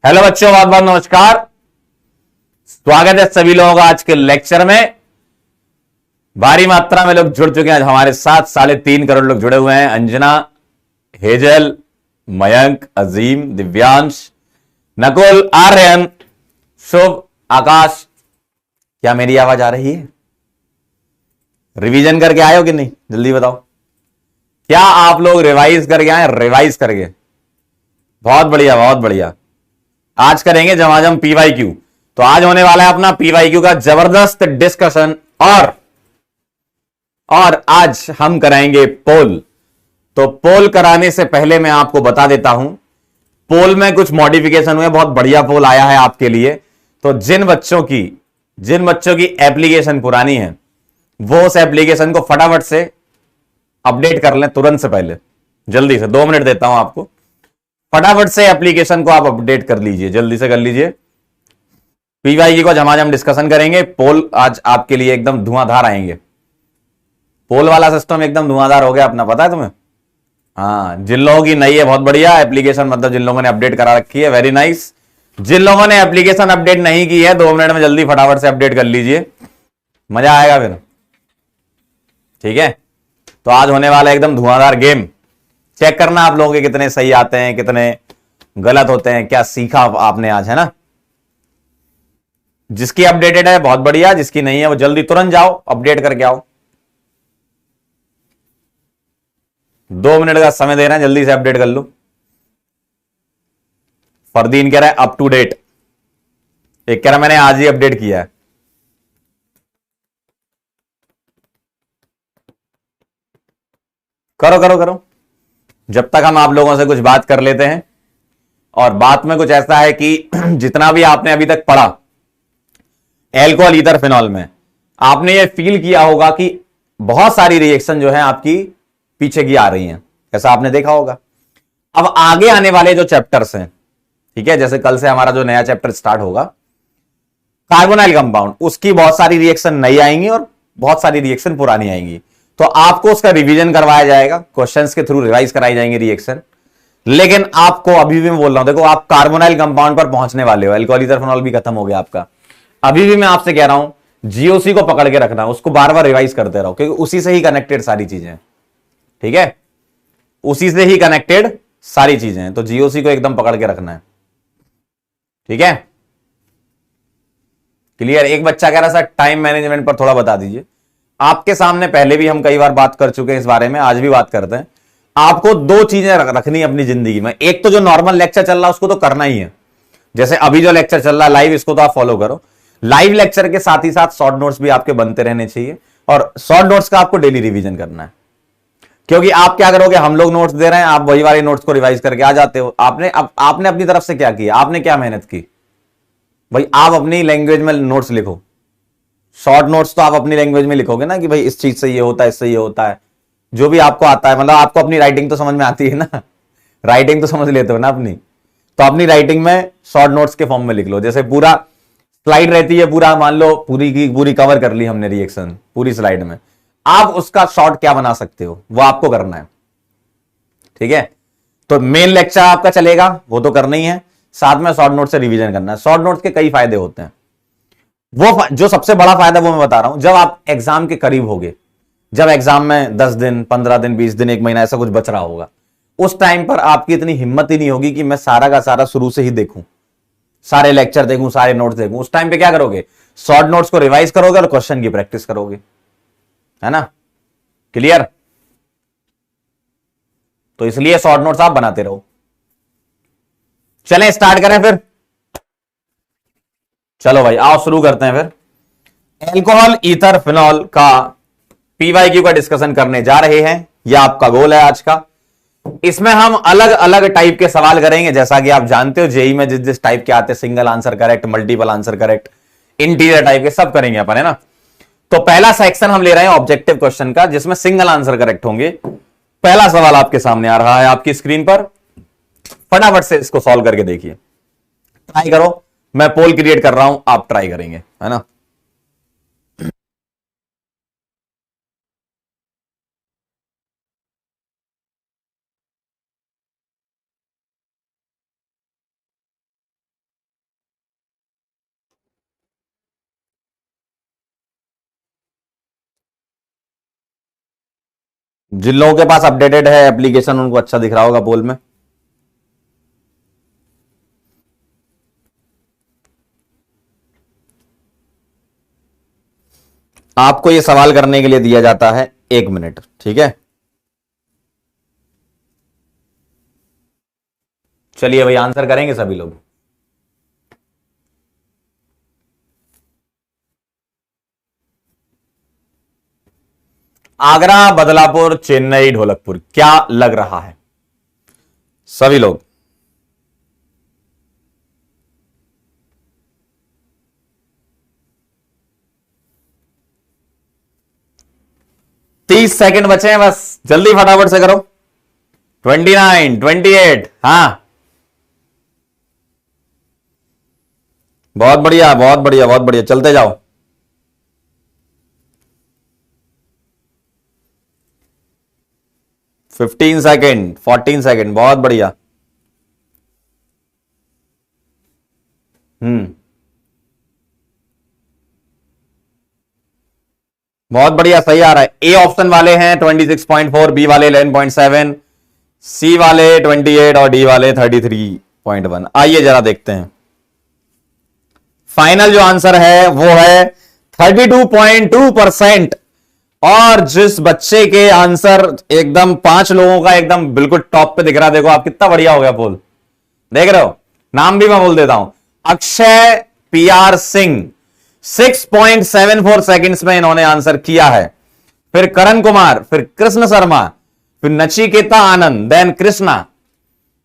Hello बच्चों, बहुत बहुत नमस्कार। स्वागत है सभी लोगों का आज के लेक्चर में। भारी मात्रा में लोग जुड़ चुके हैं आज हमारे साथ। 3.5 करोड़ लोग जुड़े हुए हैं। अंजना, हेजल, मयंक, अजीम, दिव्यांश, नकुल, आर्यन, शुभ, आकाश। क्या मेरी आवाज आ रही है? रिवीजन करके आए हो कि नहीं? जल्दी बताओ। क्या आप लोग रिवाइज करके आए? रिवाइज करके? बहुत बढ़िया, बहुत बढ़िया। आज करेंगे जमाजम पीवाई क्यू। तो आज होने वाला है अपना पीवाई क्यू का जबरदस्त डिस्कशन। और आज हम कराएंगे पोल। तो पोल कराने से पहले मैं आपको बता देता हूं, पोल में कुछ मॉडिफिकेशन हुए। बहुत बढ़िया पोल आया है आपके लिए। तो जिन बच्चों की एप्लीकेशन पुरानी है वो उस एप्लीकेशन को फटाफट से अपडेट कर लें, तुरंत से पहले। जल्दी से 2 मिनट देता हूं आपको। फटाफट से एप्लीकेशन को आप अपडेट कर लीजिए, जल्दी से कर लीजिए। पीवाई को आज हम डिस्कशन करेंगे। पोल आज आपके लिए एकदम धुआंधार आएंगे। पोल वाला सिस्टम एकदम धुआंधार हो गया अपना, पता है तुम्हें? हाँ, जिन लोगों की नई है बहुत बढ़िया एप्लीकेशन, मतलब जिन लोगों ने अपडेट करा रखी है, वेरी नाइस। जिन लोगों ने एप्लीकेशन अपडेट नहीं की है, 2 मिनट में जल्दी फटाफट से अपडेट कर लीजिए, मजा आएगा फिर। ठीक है, तो आज होने वाला एकदम धुआंधार गेम। चेक करना आप लोगों के कितने सही आते हैं, कितने गलत होते हैं, क्या सीखा आपने आज, है ना? जिसकी अपडेटेड है बहुत बढ़िया, जिसकी नहीं है वो जल्दी तुरंत जाओ अपडेट करके आओ। 2 मिनट का समय दे रहे हैं, जल्दी से अपडेट कर लो। फरदीन कह रहा है अप टू डेट। एक कह रहा मैंने आज ही अपडेट किया है। करो करो करो, जब तक हम आप लोगों से कुछ बात कर लेते हैं। और बात में कुछ ऐसा है कि जितना भी आपने अभी तक पढ़ा एल्कोहल ईथर फिनॉल में, आपने ये फील किया होगा कि बहुत सारी रिएक्शन जो है आपकी पीछे की आ रही हैं। ऐसा आपने देखा होगा। अब आगे आने वाले जो चैप्टर्स हैं, ठीक है, जैसे कल से हमारा जो नया चैप्टर स्टार्ट होगा कार्बोनाइल कंपाउंड, उसकी बहुत सारी रिएक्शन नई आएंगी और बहुत सारी रिएक्शन पुरानी आएंगी। तो आपको उसका रिवीजन करवाया जाएगा, क्वेश्चंस के थ्रू रिवाइज कराई जाएंगी रिएक्शन। लेकिन आपको अभी भी मैं बोल रहा हूं, देखो आप कार्बोनाइल कंपाउंड पर पहुंचने वाले हो, अल्कोहल ईथर फिनॉल भी खत्म हो गया आपका। अभी भी मैं आपसे कह रहा हूं जीओसी को पकड़ के रखना, उसको बार बार रिवाइज करते रहो, क्योंकि उसी से ही कनेक्टेड सारी चीजें। ठीक है, उसी से ही कनेक्टेड सारी चीजें हैं, तो जीओसी को एकदम पकड़ के रखना है। ठीक है, क्लियर? एक बच्चा कह रहा था टाइम मैनेजमेंट पर थोड़ा बता दीजिए। आपके सामने पहले भी हम कई बार बात कर चुके हैं इस बारे में, आज भी बात करते हैं। आपको 2 चीजें रखनी है अपनी जिंदगी में। एक तो जो नॉर्मल लेक्चर चल रहा है उसको तो करना ही है, जैसे अभी जो लेक्चर चल रहा है लाइव, इसको तो आप फॉलो करो। लाइव लेक्चर के साथ ही साथ शॉर्ट नोट्स भी आपके बनते रहने चाहिए, और शॉर्ट नोट्स का आपको डेली रिवीजन करना है। क्योंकि आप क्या करोगे, हम लोग नोट्स दे रहे हैं, आप वही वाले नोट्स को रिवाइज करके आ जाते हो। आपने अपनी तरफ से क्या किया, आपने क्या मेहनत की? भाई आप अपनी लैंग्वेज में नोट्स लिखो। शॉर्ट नोट्स तो आप अपनी लैंग्वेज में लिखोगे ना, कि भाई इस चीज से ये होता है, इससे ये होता है, जो भी आपको आता है। मतलब आपको अपनी राइटिंग तो समझ में आती है ना, राइटिंग तो समझ लेते हो ना अपनी। तो अपनी राइटिंग में शॉर्ट नोट्स के फॉर्म में लिख लो। जैसे पूरा स्लाइड रहती है, पूरा मान लो पूरी की पूरी कवर कर ली हमने रिएक्शन पूरी स्लाइड में, आप उसका शॉर्ट क्या बना सकते हो वो आपको करना है। ठीक है, तो मेन लेक्चर आपका चलेगा, वो तो करना ही है, साथ में शॉर्ट नोट से रिवीजन करना है। शॉर्ट नोट्स के कई फायदे होते हैं। वो जो सबसे बड़ा फायदा वो मैं बता रहा हूं, जब आप एग्जाम के करीब होगे, जब एग्जाम में 10 दिन, 15 दिन, 20 दिन, 1 महीना ऐसा कुछ बच रहा होगा, उस टाइम पर आपकी इतनी हिम्मत ही नहीं होगी कि मैं सारा का सारा शुरू से ही देखूं, सारे लेक्चर देखूं, सारे नोट्स देखूं। उस टाइम पे क्या करोगे, शॉर्ट नोट्स को रिवाइज करोगे और क्वेश्चन की प्रैक्टिस करोगे, है ना? क्लियर? तो इसलिए शॉर्ट नोट्स आप बनाते रहो। चलें स्टार्ट करें फिर। चलो भाई आओ शुरू करते हैं फिर। एल्कोहल ईथर फिनॉल का पीवाईक्यू का डिस्कशन करने जा रहे हैं, यह आपका गोल है आज का। इसमें हम अलग अलग टाइप के सवाल करेंगे, जैसा कि आप जानते हो जेई में जिस जिस टाइप के आते हैं, single answer correct, multiple answer correct, interior type के, सब करेंगे अपन, है ना? तो पहला सेक्शन हम ले रहे हैं ऑब्जेक्टिव क्वेश्चन का, जिसमें सिंगल आंसर करेक्ट होंगे। पहला सवाल आपके सामने आ रहा है आपकी स्क्रीन पर, फटाफट से इसको सॉल्व करके देखिए, ट्राई करो। मैं पोल क्रिएट कर रहा हूं, आप ट्राई करेंगे, है ना? जिन लोगों के पास अपडेटेड है एप्लीकेशन उनको अच्छा दिख रहा होगा पोल में। आपको यह सवाल करने के लिए दिया जाता है 1 मिनट, ठीक है। चलिए भाई आंसर करेंगे सभी लोग। आगरा, बदलापुर, चेन्नई, ढोलकपुर, क्या लग रहा है सभी लोग? तीस सेकंड बचे हैं बस, जल्दी फटाफट से करो। 29, 28, हाँ बहुत बढ़िया बहुत बढ़िया बहुत बढ़िया, चलते जाओ। 15 सेकेंड, 14 सेकेंड, बहुत बढ़िया। बहुत बढ़िया, सही आ रहा है। ए ऑप्शन वाले हैं 26.4, बी वाले 11.7, सी वाले 28 और डी वाले 33.1। आइए जरा देखते हैं फाइनल जो आंसर है वो है 32.2%। और जिस बच्चे के आंसर एकदम 5 लोगों का एकदम बिल्कुल टॉप पे दिख रहा है, देखो आप कितना बढ़िया हो गया पोल, देख रहे हो? नाम भी मैं बोल देता हूं, अक्षय PR सिंह 6.74 सेकंड्स में इन्होंने आंसर किया है। फिर करण कुमार, फिर कृष्ण शर्मा, फिर नचिकेता आनंद, देन कृष्णा।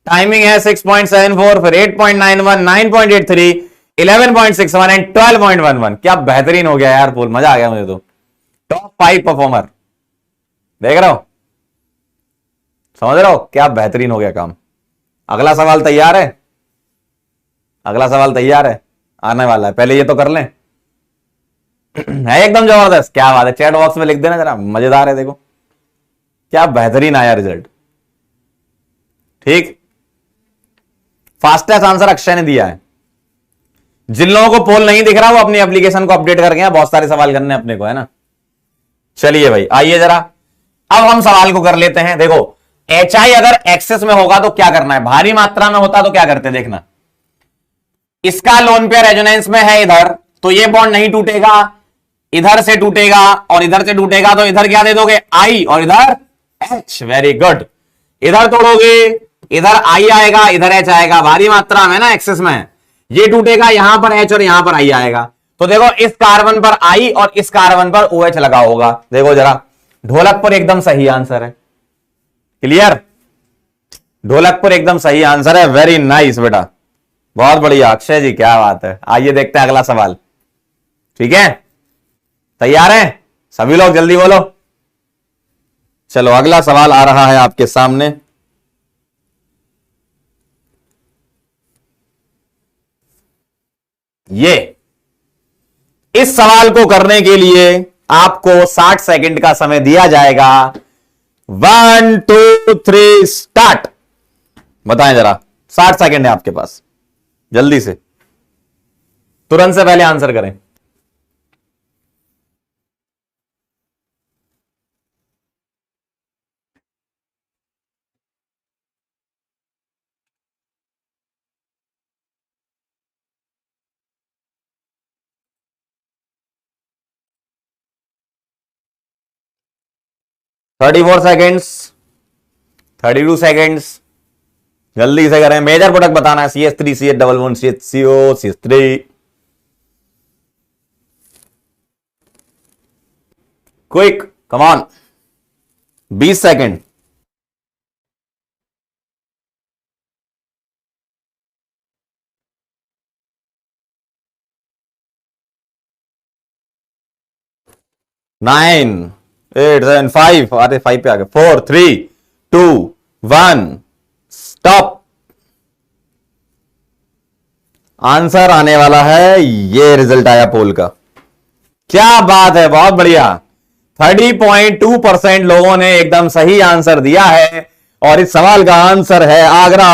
टाइमिंग है 6.74, फिर 8.91, 9.83, 11.61 एंड 12.11। क्या बेहतरीन हो गया यार पोल, मजा आ गया मुझे तो। टॉप 5 परफॉर्मर, देख रहे हो, समझ रहे हो क्या बेहतरीन हो गया काम। अगला सवाल तैयार है? अगला सवाल तैयार है, आने वाला है, पहले ये तो कर लें। है एकदम जबरदस्त, क्या बात है। चैट बॉक्स में लिख देना जरा, मजेदार है। देखो क्या बेहतरीन आया रिजल्ट, ठीक। फास्टेस्ट आंसर अक्षय ने दिया है। जिन लोगों को पोल नहीं दिख रहा वो अपनी एप्लीकेशन को अपडेट करके, बहुत सारे सवाल करने अपने को, है ना। चलिए भाई आइए जरा, अब हम सवाल को कर लेते हैं। देखो HI अगर एक्सेस में होगा तो क्या करना है, भारी मात्रा में होता तो क्या करते, देखना। इसका लोन पेयर रेजोनेंस में है इधर, तो ये बॉन्ड नहीं टूटेगा, इधर से टूटेगा और इधर से टूटेगा, तो इधर क्या दे दोगे I और इधर H। Very good. इधर तोड़ोगे, इधर I आएगा, इधर H आएगा, भारी मात्रा में ना एक्सेस में, ये टूटेगा, यहां पर H और यहां पर I आएगा। तो देखो इस कार्बन पर I और इस कार्बन पर OH लगा होगा। देखो जरा, ढोलकपुर एकदम सही आंसर है। क्लियर, ढोलकपुर एकदम सही आंसर है। वेरी नाइस बेटा, बहुत बढ़िया अक्षय जी, क्या बात है। आइए देखते हैं अगला सवाल, ठीक है। तैयार हैं सभी लोग, जल्दी बोलो। चलो अगला सवाल आ रहा है आपके सामने। ये इस सवाल को करने के लिए आपको 60 सेकंड का समय दिया जाएगा। 1 2 3 स्टार्ट। बताएं जरा, 60 सेकंड है आपके पास, जल्दी से, तुरंत से पहले आंसर करें। थर्टी 34 सेकेंड्स, 32 सेकेंड्स, जल्दी से करें। मेजर प्रोडक्ट बताना है, CH3, CH11, CHCO, CH3। Quick, come on, 20 second. Nine 8 7 5, अरे 5 पे आ गए। 4 3 2 1 स्टॉप। आंसर आने वाला है, ये रिजल्ट आया पोल का। क्या बात है, बहुत बढ़िया। 30.2% लोगों ने एकदम सही आंसर दिया है और इस सवाल का आंसर है आगरा।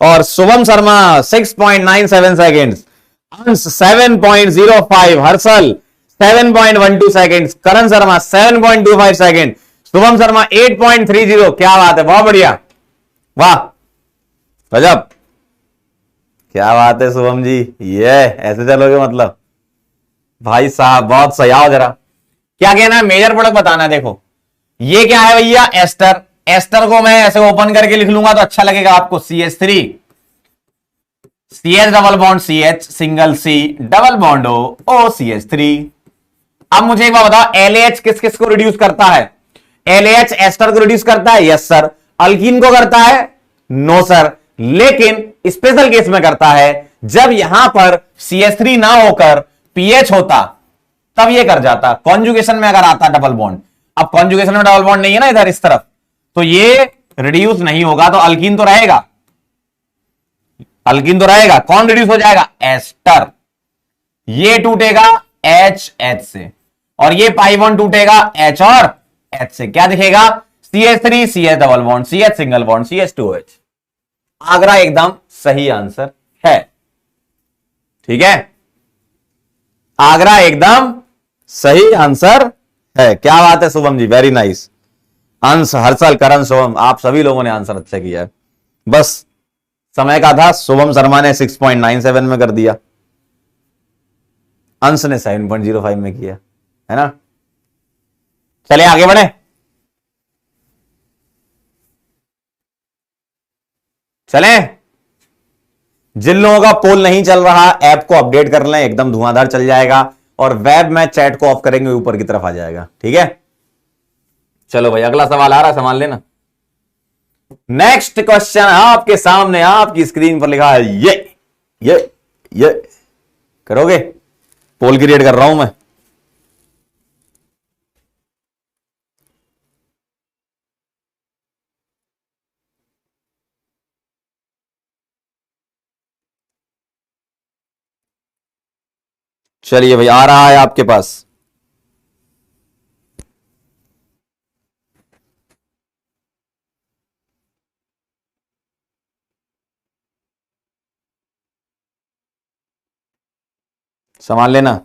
और शुभम शर्मा 6.97 सेकेंड्स, अंश 7.05, हर्षल 7.12 सेकेंड्स, करण शर्मा 7.25 सेकेंड, शुभम शर्मा 8.30, क्या बात है, बहुत बढ़िया, वाह गजब, क्या बात है शुभम जी, ये ऐसे चलोगे मतलब, भाई साहब बहुत सही। आओ जरा, क्या कहना है, मेजर प्रोडक्ट बताना है। देखो ये क्या है भैया, एस्टर। एस्टर को मैं ऐसे ओपन करके लिख लूंगा तो अच्छा लगेगा आपको, CH3, CH double bond CH, single C double bond O CH3। अब मुझे एक बात बताओ, LH किस किस को रिड्यूस करता है? LH एस्टर को रिड्यूस करता है, यस सर। अल्कीन को करता है, नो सर। लेकिन स्पेशल केस में करता है, जब यहां पर CH3 ना होकर पीएच होता तब ये कर जाता। कॉन्जुगेशन में अगर आता डबल बॉन्ड, अब कॉन्जुगेशन में डबल बॉन्ड नहीं है ना इधर इस तरफ, तो ये रिड्यूस नहीं होगा, तो अल्कीन तो रहेगा, अल्कीन तो रहेगा। कौन रिड्यूस हो जाएगा? एस्टर। ये टूटेगा H से, और ये पाई बॉन्ड टूटेगा H और H से, क्या दिखेगा? CH3 CH double bond CH single bond CH2H। Agra एकदम सही आंसर है, ठीक है, आगरा एकदम सही आंसर है। क्या बात है शुभम जी, वेरी नाइस। अंश, हर्षल, करण, शुभम, आप सभी लोगों ने आंसर अच्छा किया है। बस समय का था, शुभम शर्मा ने 6.97 में कर दिया, अंश ने 7.05 में किया, है ना। चलिए आगे बढ़े, चलें। जिन लोगों का पोल नहीं चल रहा, ऐप को अपडेट कर लें, एकदम धुआंधार चल जाएगा, और वेब में चैट को ऑफ करेंगे ऊपर की तरफ आ जाएगा, ठीक है। चलो भाई अगला सवाल आ रहा है, संभाल लेना। नेक्स्ट क्वेश्चन आपके सामने, आपकी स्क्रीन पर लिखा है ये करोगे? पोल क्रिएट कर रहा हूं मैं। चलिए भाई, आ रहा है आपके पास। संभाल लेना।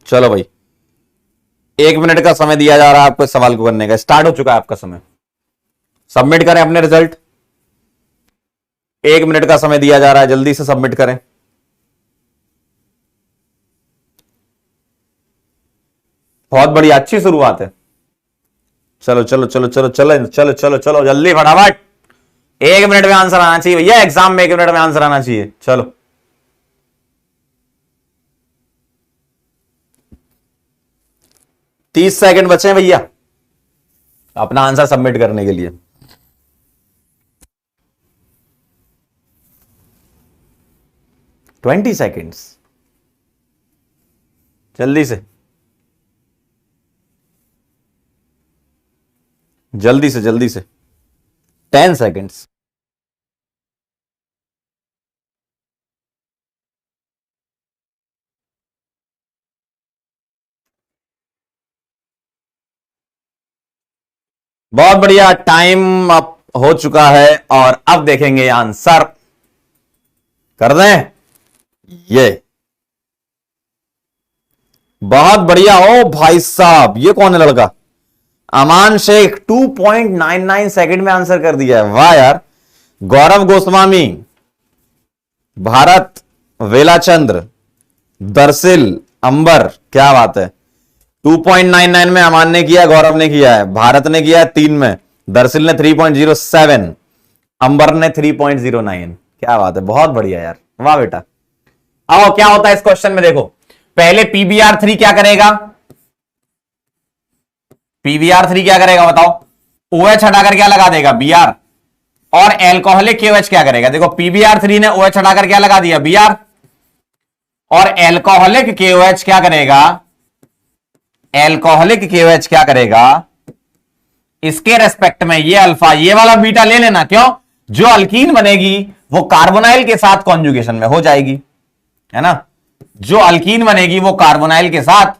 चलो भाई, 1 मिनट का समय दिया जा रहा है आपको इस सवाल को करने का। स्टार्ट हो चुका है आपका समय, सबमिट करें अपने रिजल्ट। 1 मिनट का समय दिया जा रहा है, जल्दी से सबमिट करें। बहुत बढ़िया, अच्छी शुरुआत है। चलो चलो चलो चलो चलो चलो चलो चलो जल्दी फटाफट, 1 मिनट में आंसर आना चाहिए भैया, एग्जाम में 1 मिनट में आंसर आना चाहिए। चलो 30 सेकंड बचे हैं भैया अपना आंसर सबमिट करने के लिए। ट्वेंटी सेकेंड्स, जल्दी से जल्दी से जल्दी से, 10 सेकेंड्स। बहुत बढ़िया, टाइम अप हो चुका है, और अब देखेंगे आंसर। कर दें ये, बहुत बढ़िया। ओ भाई साहब, ये कौन है लड़का? अमान शेख 2.99 सेकंड में आंसर कर दिया है, वाह यार। गौरव गोस्वामी, भारत, वेलाचंद्र, दरसिल, अंबर, क्या बात है। 2.99 में अमान ने किया, गौरव ने किया है, भारत ने किया है 3 में, दरसिल ने 3.07, अंबर ने 3.09। क्या बात है, बहुत बढ़िया यार, वाह बेटा। अब क्या होता है इस क्वेश्चन में, देखो पहले PBr3 क्या करेगा, PBr3 क्या करेगा बताओ? OH हटाकर क्या लगा देगा? Br। और एल्कोहलिक KOH क्या करेगा? देखो PBr3 ने OH हटाकर क्या लगा दिया? Br। और एल्कोहलिक KOH क्या करेगा? एल्कोहलिक KOH क्या करेगा इसके रेस्पेक्ट में? ये अल्फा, ये वाला बीटा ले लेना। क्यों? जो अल्कीन बनेगी वो कार्बोनाइल के साथ कॉन्जुगेशन में हो जाएगी, है ना। जो अल्कीन बनेगी वो कार्बोनाइल के साथ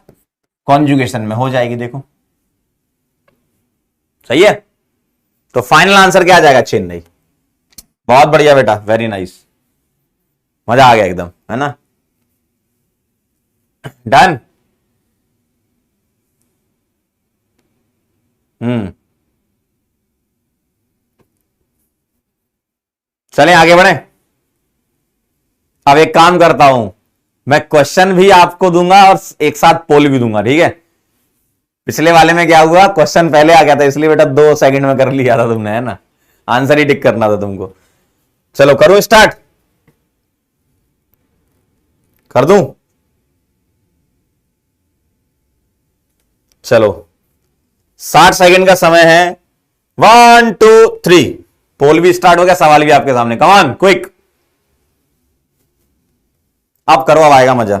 कॉन्जुगेशन में हो जाएगी। देखो सही है। तो फाइनल आंसर क्या आ जाएगा? चेन्नई। बहुत बढ़िया बेटा, वेरी नाइस, मजा आ गया एकदम, है ना। डन। हम्म। चलें आगे बढ़े। अब एक काम करता हूं, मैं क्वेश्चन भी आपको दूंगा और एक साथ पोल भी दूंगा, ठीक है। पिछले वाले में क्या हुआ, क्वेश्चन पहले आ गया था, इसलिए बेटा 2 सेकंड में कर लिया था तुमने, है ना। आंसर ही टिक करना था तुमको। चलो करो स्टार्ट, कर दूं। चलो 60 सेकंड का समय है। 1 2 3, पोल भी स्टार्ट हो गया, सवाल भी आपके सामने, कमान क्विक। अब करो, अब आएगा मजा।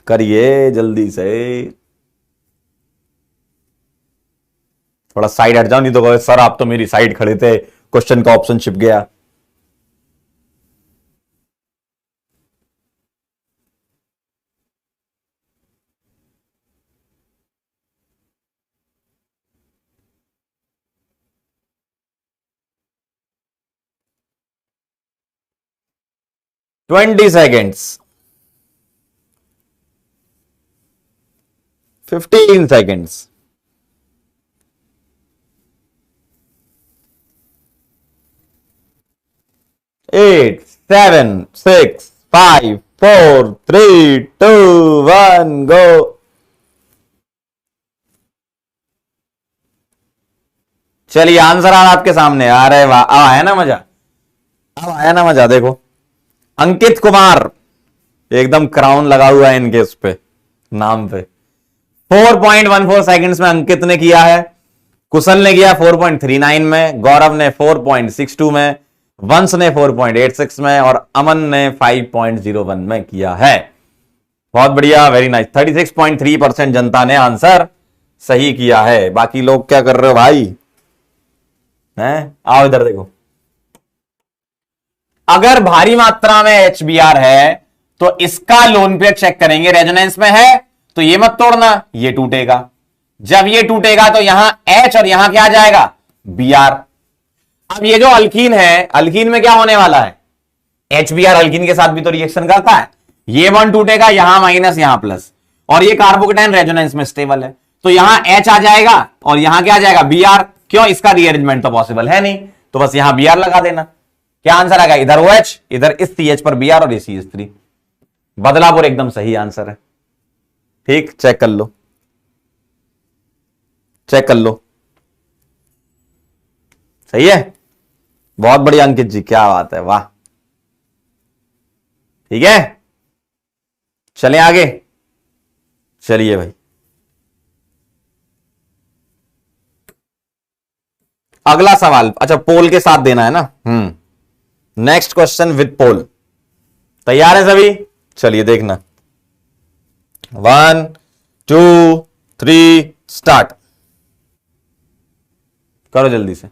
करिए जल्दी से, थोड़ा साइड हट जाओ, नहीं तो कहो सर आप तो मेरी साइड खड़े थे, क्वेश्चन का ऑप्शन छिप गया। ट्वेंटी सेकेंड्स, 15 सेकेंड्स, 8 7 6 5 4 3 2 1 गो। चलिए आंसर आ आपके सामने, आ रहे वाह, अब आया ना मजा, अब आया ना मजा। देखो अंकित कुमार, एकदम क्राउन लगा हुआ है इनके उस पे, नाम पे। 4.14 सेकंड्स में अंकित ने किया है, कुशल ने किया 4.39 में, गौरव ने 4.62 में, वंश ने 4.86 में और अमन ने 5.01 में किया है। बहुत बढ़िया, वेरी नाइस। 36.3% जनता ने आंसर सही किया है। बाकी लोग क्या कर रहे हो भाई, हैं? आओ इधर देखो, अगर भारी मात्रा में एचबीआर है तो इसका लोन पे चेक करेंगे, रेजोनेंस में है तो ये मत तोड़ना, ये टूटेगा। जब ये टूटेगा तो यहां एच और यहां क्या आ जाएगा, बी आर। अब ये जो अल्कीन है, अल्कीन में क्या होने वाला है, एच बी आर अल्कीन के साथ भी तो रिएक्शन करता है। ये वन टूटेगा, यहां माइनस यहां प्लस, और ये कार्बोकेटाइन रेजोनेंस में स्टेबल है, तो यहां एच आ जाएगा और यहां क्या आ जाएगा, बी आर। क्यों, इसका रीअरेंजमेंट तो पॉसिबल है नहीं, तो बस यहां बी आर लगा देना। क्या आंसर आ गया, इधर ओ एच, इधर इस सी एच पर बी आर और ये सी एच थ्री। बदलापुर एकदम सही आंसर है। ठीक, चेक कर लो, चेक कर लो, सही है। बहुत बढ़िया अंकित जी, क्या बात है, वाह। ठीक है, चलें आगे। चलिए भाई, अगला सवाल, अच्छा पोल के साथ देना है ना। नेक्स्ट क्वेश्चन विद पोल। तैयार है सभी, चलिए देखना। 1 2 3 स्टार्ट, करो जल्दी से।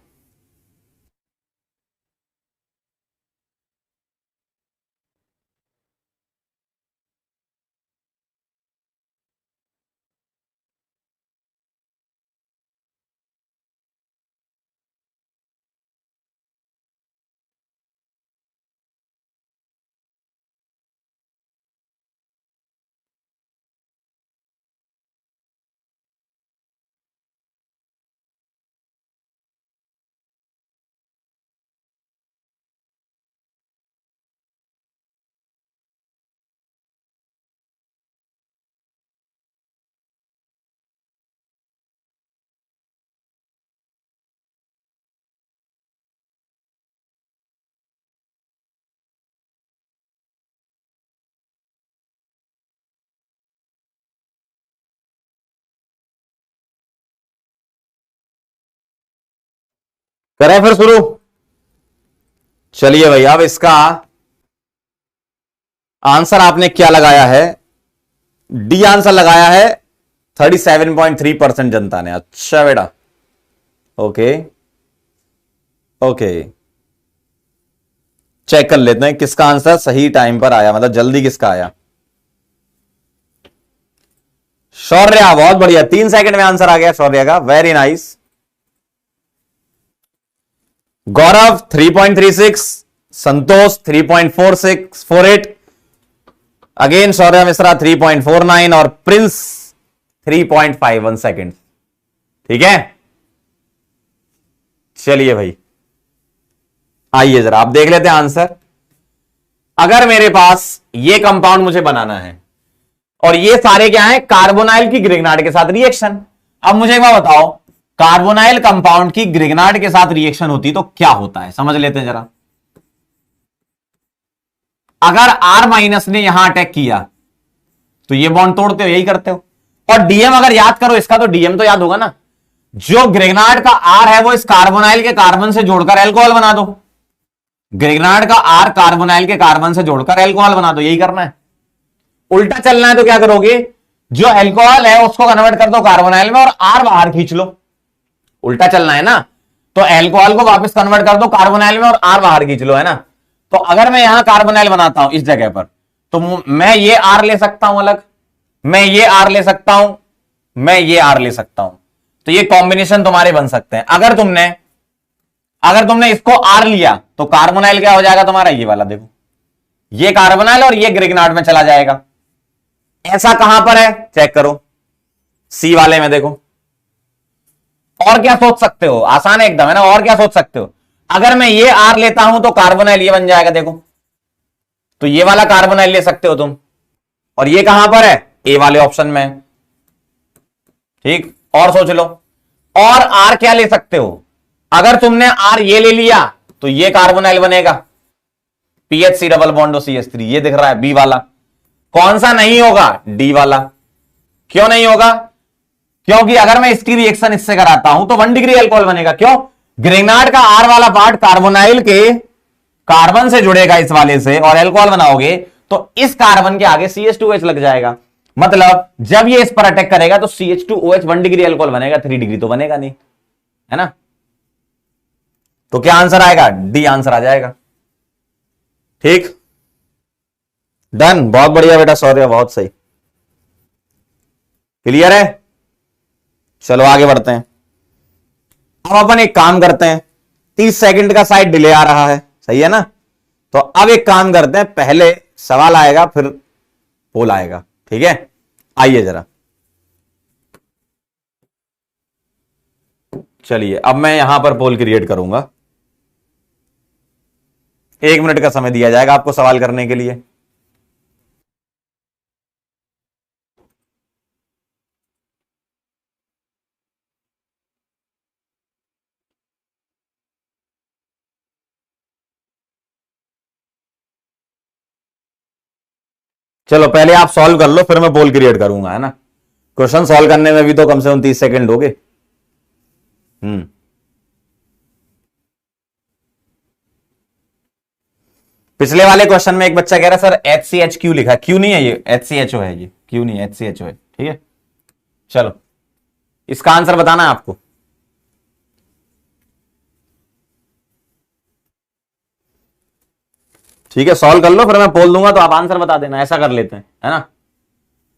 करें फिर शुरू। चलिए भाई, अब इसका आंसर आपने क्या लगाया है, डी आंसर लगाया है। 37.3% जनता ने। अच्छा बेटा, ओके ओके, चेक कर लेते हैं किसका आंसर सही टाइम पर आया, मतलब जल्दी किसका आया। शौर्या बहुत बढ़िया, 3 सेकंड में आंसर आ गया शौर्या का, वेरी नाइस। गौरव 3.36, संतोष 3.4648, अगेन शौर्य मिश्रा 3.49 और प्रिंस 3.51 सेकंड। ठीक है, चलिए भाई आइए जरा आप देख लेते हैं आंसर। अगर मेरे पास ये कंपाउंड मुझे बनाना है और ये सारे क्या है, कार्बोनाइल की ग्रिग्नार्ड के साथ रिएक्शन। अब मुझे एक बात बताओ, कार्बोनाइल कंपाउंड की ग्रिग्नार्ड के साथ रिएक्शन होती तो क्या होता है, समझ लेते हैं जरा। अगर R माइनस ने यहां अटैक किया तो ये बॉन्ड तोड़ते हो, यही करते हो। और डीएम अगर याद करो इसका, तो डीएम तो याद होगा ना, जो ग्रिग्नार्ड का R है वो इस कार्बोनाइल के कार्बन से जोड़कर एल्कोहल बना दो। ग्रिग्नार्ड का R कार्बोनाइल के कार्बन से जोड़कर एल्कोहल बना दो, यही करना है। उल्टा चलना है तो क्या करोगे, जो एल्कोहल है उसको कन्वर्ट कर दो कार्बोनाइल में और R बाहर खींच लो। उल्टा चलना है ना, तो एल्कोहल को वापस कन्वर्ट कर दो कार्बोनाइल में और R बाहर खींच लो, है ना। तो अगर मैं यहां कार्बोनाइल बनाता हूं इस जगह पर, तो मैं ये R ले सकता हूं अलग, मैं ये R ले सकता हूं, मैं ये R ले सकता हूं। तो ये कॉम्बिनेशन तुम्हारे बन सकते हैं। अगर तुमने इसको R लिया तो कार्बोनाइल क्या हो जाएगा तुम्हारा, ये वाला देखो, ये कार्बोनाइल और ये ग्रिग्नार्ड में चला जाएगा। ऐसा कहां पर है चेक करो, सी वाले में देखो। और क्या सोच सकते हो, आसान है एकदम, है ना। और क्या सोच सकते हो, अगर मैं ये R लेता हूं तो कार्बोनाइल ये बन जाएगा, देखो। तो ये वाला कार्बोनाइल ले सकते हो तुम, और ये कहां पर है, ए वाले ऑप्शन में। ठीक, और सोच लो, और R क्या ले सकते हो, अगर तुमने R ये ले लिया तो ये कार्बोनाइल बनेगा, PHC डबल बॉन्ड CH3, ये दिख रहा है बी वाला। कौन सा नहीं होगा, डी वाला। क्यों नहीं होगा, क्योंकि अगर मैं इसकी रिएक्शन इससे कराता हूं तो 1 डिग्री अल्कोहल बनेगा। क्यों, ग्रिग्नार्ड का R वाला पार्ट कार्बोनाइल के कार्बन से जुड़ेगा इस वाले से और अल्कोहल बनाओगे, तो इस कार्बन के आगे CH2OH लग जाएगा। मतलब जब ये इस पर अटैक करेगा तो CH2OH 1 डिग्री अल्कोहल बनेगा, 3 डिग्री तो बनेगा नहीं, है ना। तो क्या आंसर आएगा, डी आंसर आ जाएगा। ठीक, डन, बहुत बढ़िया बेटा शौर्य, बहुत सही, क्लियर है। चलो आगे बढ़ते हैं। अब अपन एक काम करते हैं, 30 सेकंड का शायद डिले आ रहा है, सही है ना। तो अब एक काम करते हैं, पहले सवाल आएगा फिर पोल आएगा, ठीक है। आइए जरा, चलिए अब मैं यहां पर पोल क्रिएट करूंगा। 1 मिनट का समय दिया जाएगा आपको सवाल करने के लिए। चलो पहले आप सॉल्व कर लो, फिर मैं पोल क्रिएट करूंगा, है ना। क्वेश्चन सॉल्व करने में भी तो कम से कम 30 सेकंड हो गए। पिछले वाले क्वेश्चन में एक बच्चा कह रहा सर HCH क्यों लिखा, क्यों नहीं है, ये HCHO है, ये क्यों नहीं, HCHO है, ठीक है। चलो इसका आंसर बताना है आपको। ठीक है, सॉल्व कर लो, फिर मैं पोल दूंगा तो आप आंसर बता देना, ऐसा कर लेते हैं, है ना।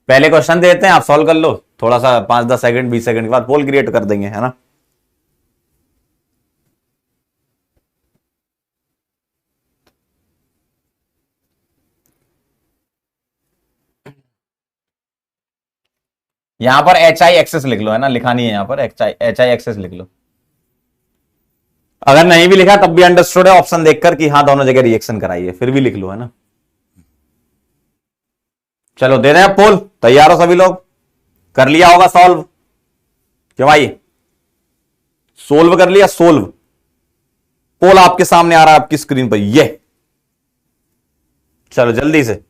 पहले क्वेश्चन देते हैं, आप सॉल्व कर लो, थोड़ा सा 5-10 सेकंड 20 सेकंड के बाद पोल क्रिएट कर देंगे, है ना। यहां पर HI एक्सेस लिख लो, है ना, लिखा नहीं है यहां पर, HI एक्सेस लिख लो। अगर नहीं भी लिखा तब भी अंडरस्टूड है, ऑप्शन देखकर कि हाँ दोनों जगह रिएक्शन कराइए, फिर भी लिख लो, है ना। चलो दे रहे हैं पोल, तैयार हो सभी लोग, कर लिया होगा सॉल्व, क्यों भाई, सोल्व कर लिया, सोल्व। पोल आपके सामने आ रहा है आपकी स्क्रीन पर, ये चलो जल्दी से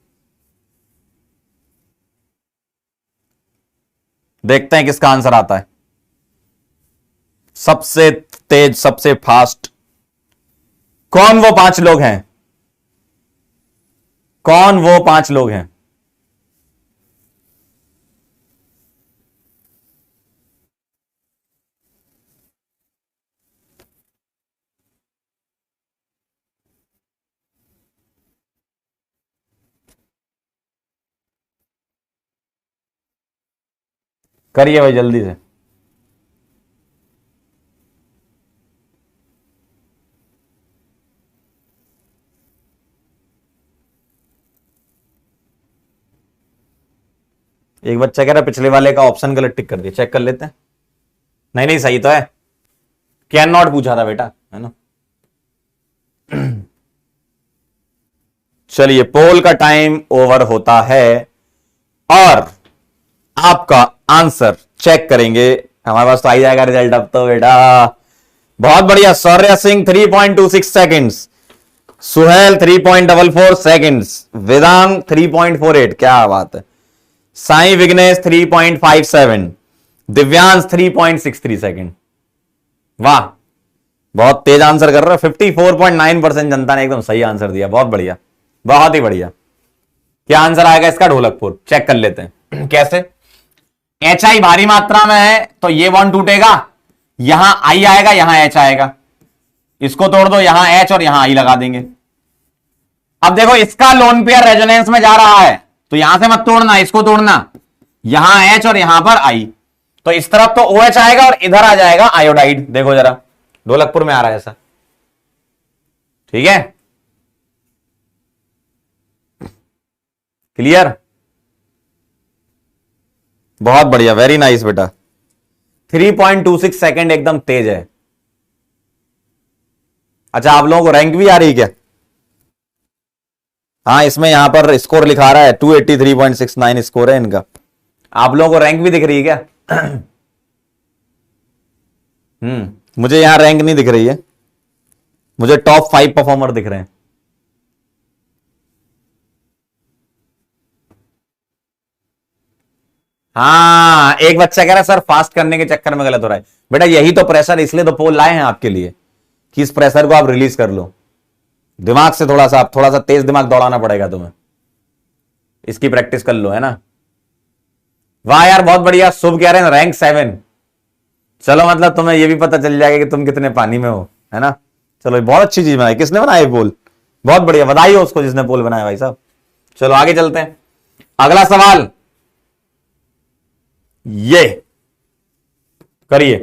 देखते हैं किसका आंसर आता है। सबसे तेज, सबसे फास्ट, कौन वो 5 लोग हैं, कौन वो 5 लोग हैं। करिए भाई जल्दी से। एक बच्चा कह रहा पिछले वाले का ऑप्शन गलत टिक कर दिया, चेक कर लेते हैं। नहीं नहीं सही तो है, कैन नॉट पूछा था बेटा, है ना। चलिए पोल का टाइम ओवर होता है और आपका आंसर चेक करेंगे। हमारे पास तो आ ही जाएगा रिजल्ट अब तो बेटा। बहुत बढ़िया, सौर्य सिंह 3.26 सेकंड्स, सुहेल 3.44 सेकंड्स, वेदांग 3.48, क्या बात है। साई विघ्नेश 3.57, दिव्यांश 3.63 सेकंड। वाह, बहुत तेज आंसर कर रहे हो। 54.9% जनता ने एकदम सही आंसर दिया, बहुत बढ़िया, बहुत ही बढ़िया। क्या आंसर आएगा इसका? ढोलकपुर। चेक कर लेते हैं कैसे। एच आई भारी मात्रा में है तो ये बॉन्ड टूटेगा, यहां आई आएगा, यहां एच आएगा, इसको तोड़ दो, यहां एच और यहां आई लगा देंगे। अब देखो इसका लोन पेयर रेजोनेंस में जा रहा है तो यहां से मत तोड़ना, इसको तोड़ना, यहां एच और यहां पर आई, तो इस तरफ तो ओ एच आएगा और इधर आ जाएगा आयोडाइड। देखो जरा, ढोलकपुर में आ रहा है ऐसा, ठीक है, क्लियर। बहुत बढ़िया, वेरी नाइस बेटा। 3.26 सेकेंड एकदम तेज है। अच्छा आप लोगों को रैंक भी आ रही क्या? हाँ इसमें यहां पर स्कोर लिखा रहा है 283.69 स्कोर है इनका। आप लोगों को रैंक भी दिख रही है क्या? मुझे यहां रैंक नहीं दिख रही है, मुझे टॉप 5 परफॉर्मर दिख रहे हैं। हाँ एक बच्चा कह रहा है सर फास्ट करने के चक्कर में गलत हो रहा है। बेटा यही तो प्रेशर, इसलिए तो पोल लाए हैं आपके लिए कि इस प्रेशर को आप रिलीज कर लो। दिमाग से थोड़ा सा तेज दिमाग दौड़ाना पड़ेगा तुम्हें, इसकी प्रैक्टिस कर लो, है ना। वाह यार बहुत बढ़िया, शुभ कह रहे हैं रैंक 7। चलो मतलब तुम्हें यह भी पता चल जाएगा कि तुम कितने पानी में हो, है ना। चलो बहुत अच्छी चीज बनाई। किसने बनाया पोल? बहुत बढ़िया, बधाई हो उसको जिसने पोल बनाया भाई साहब। चलो आगे चलते हैं, अगला सवाल ये करिए।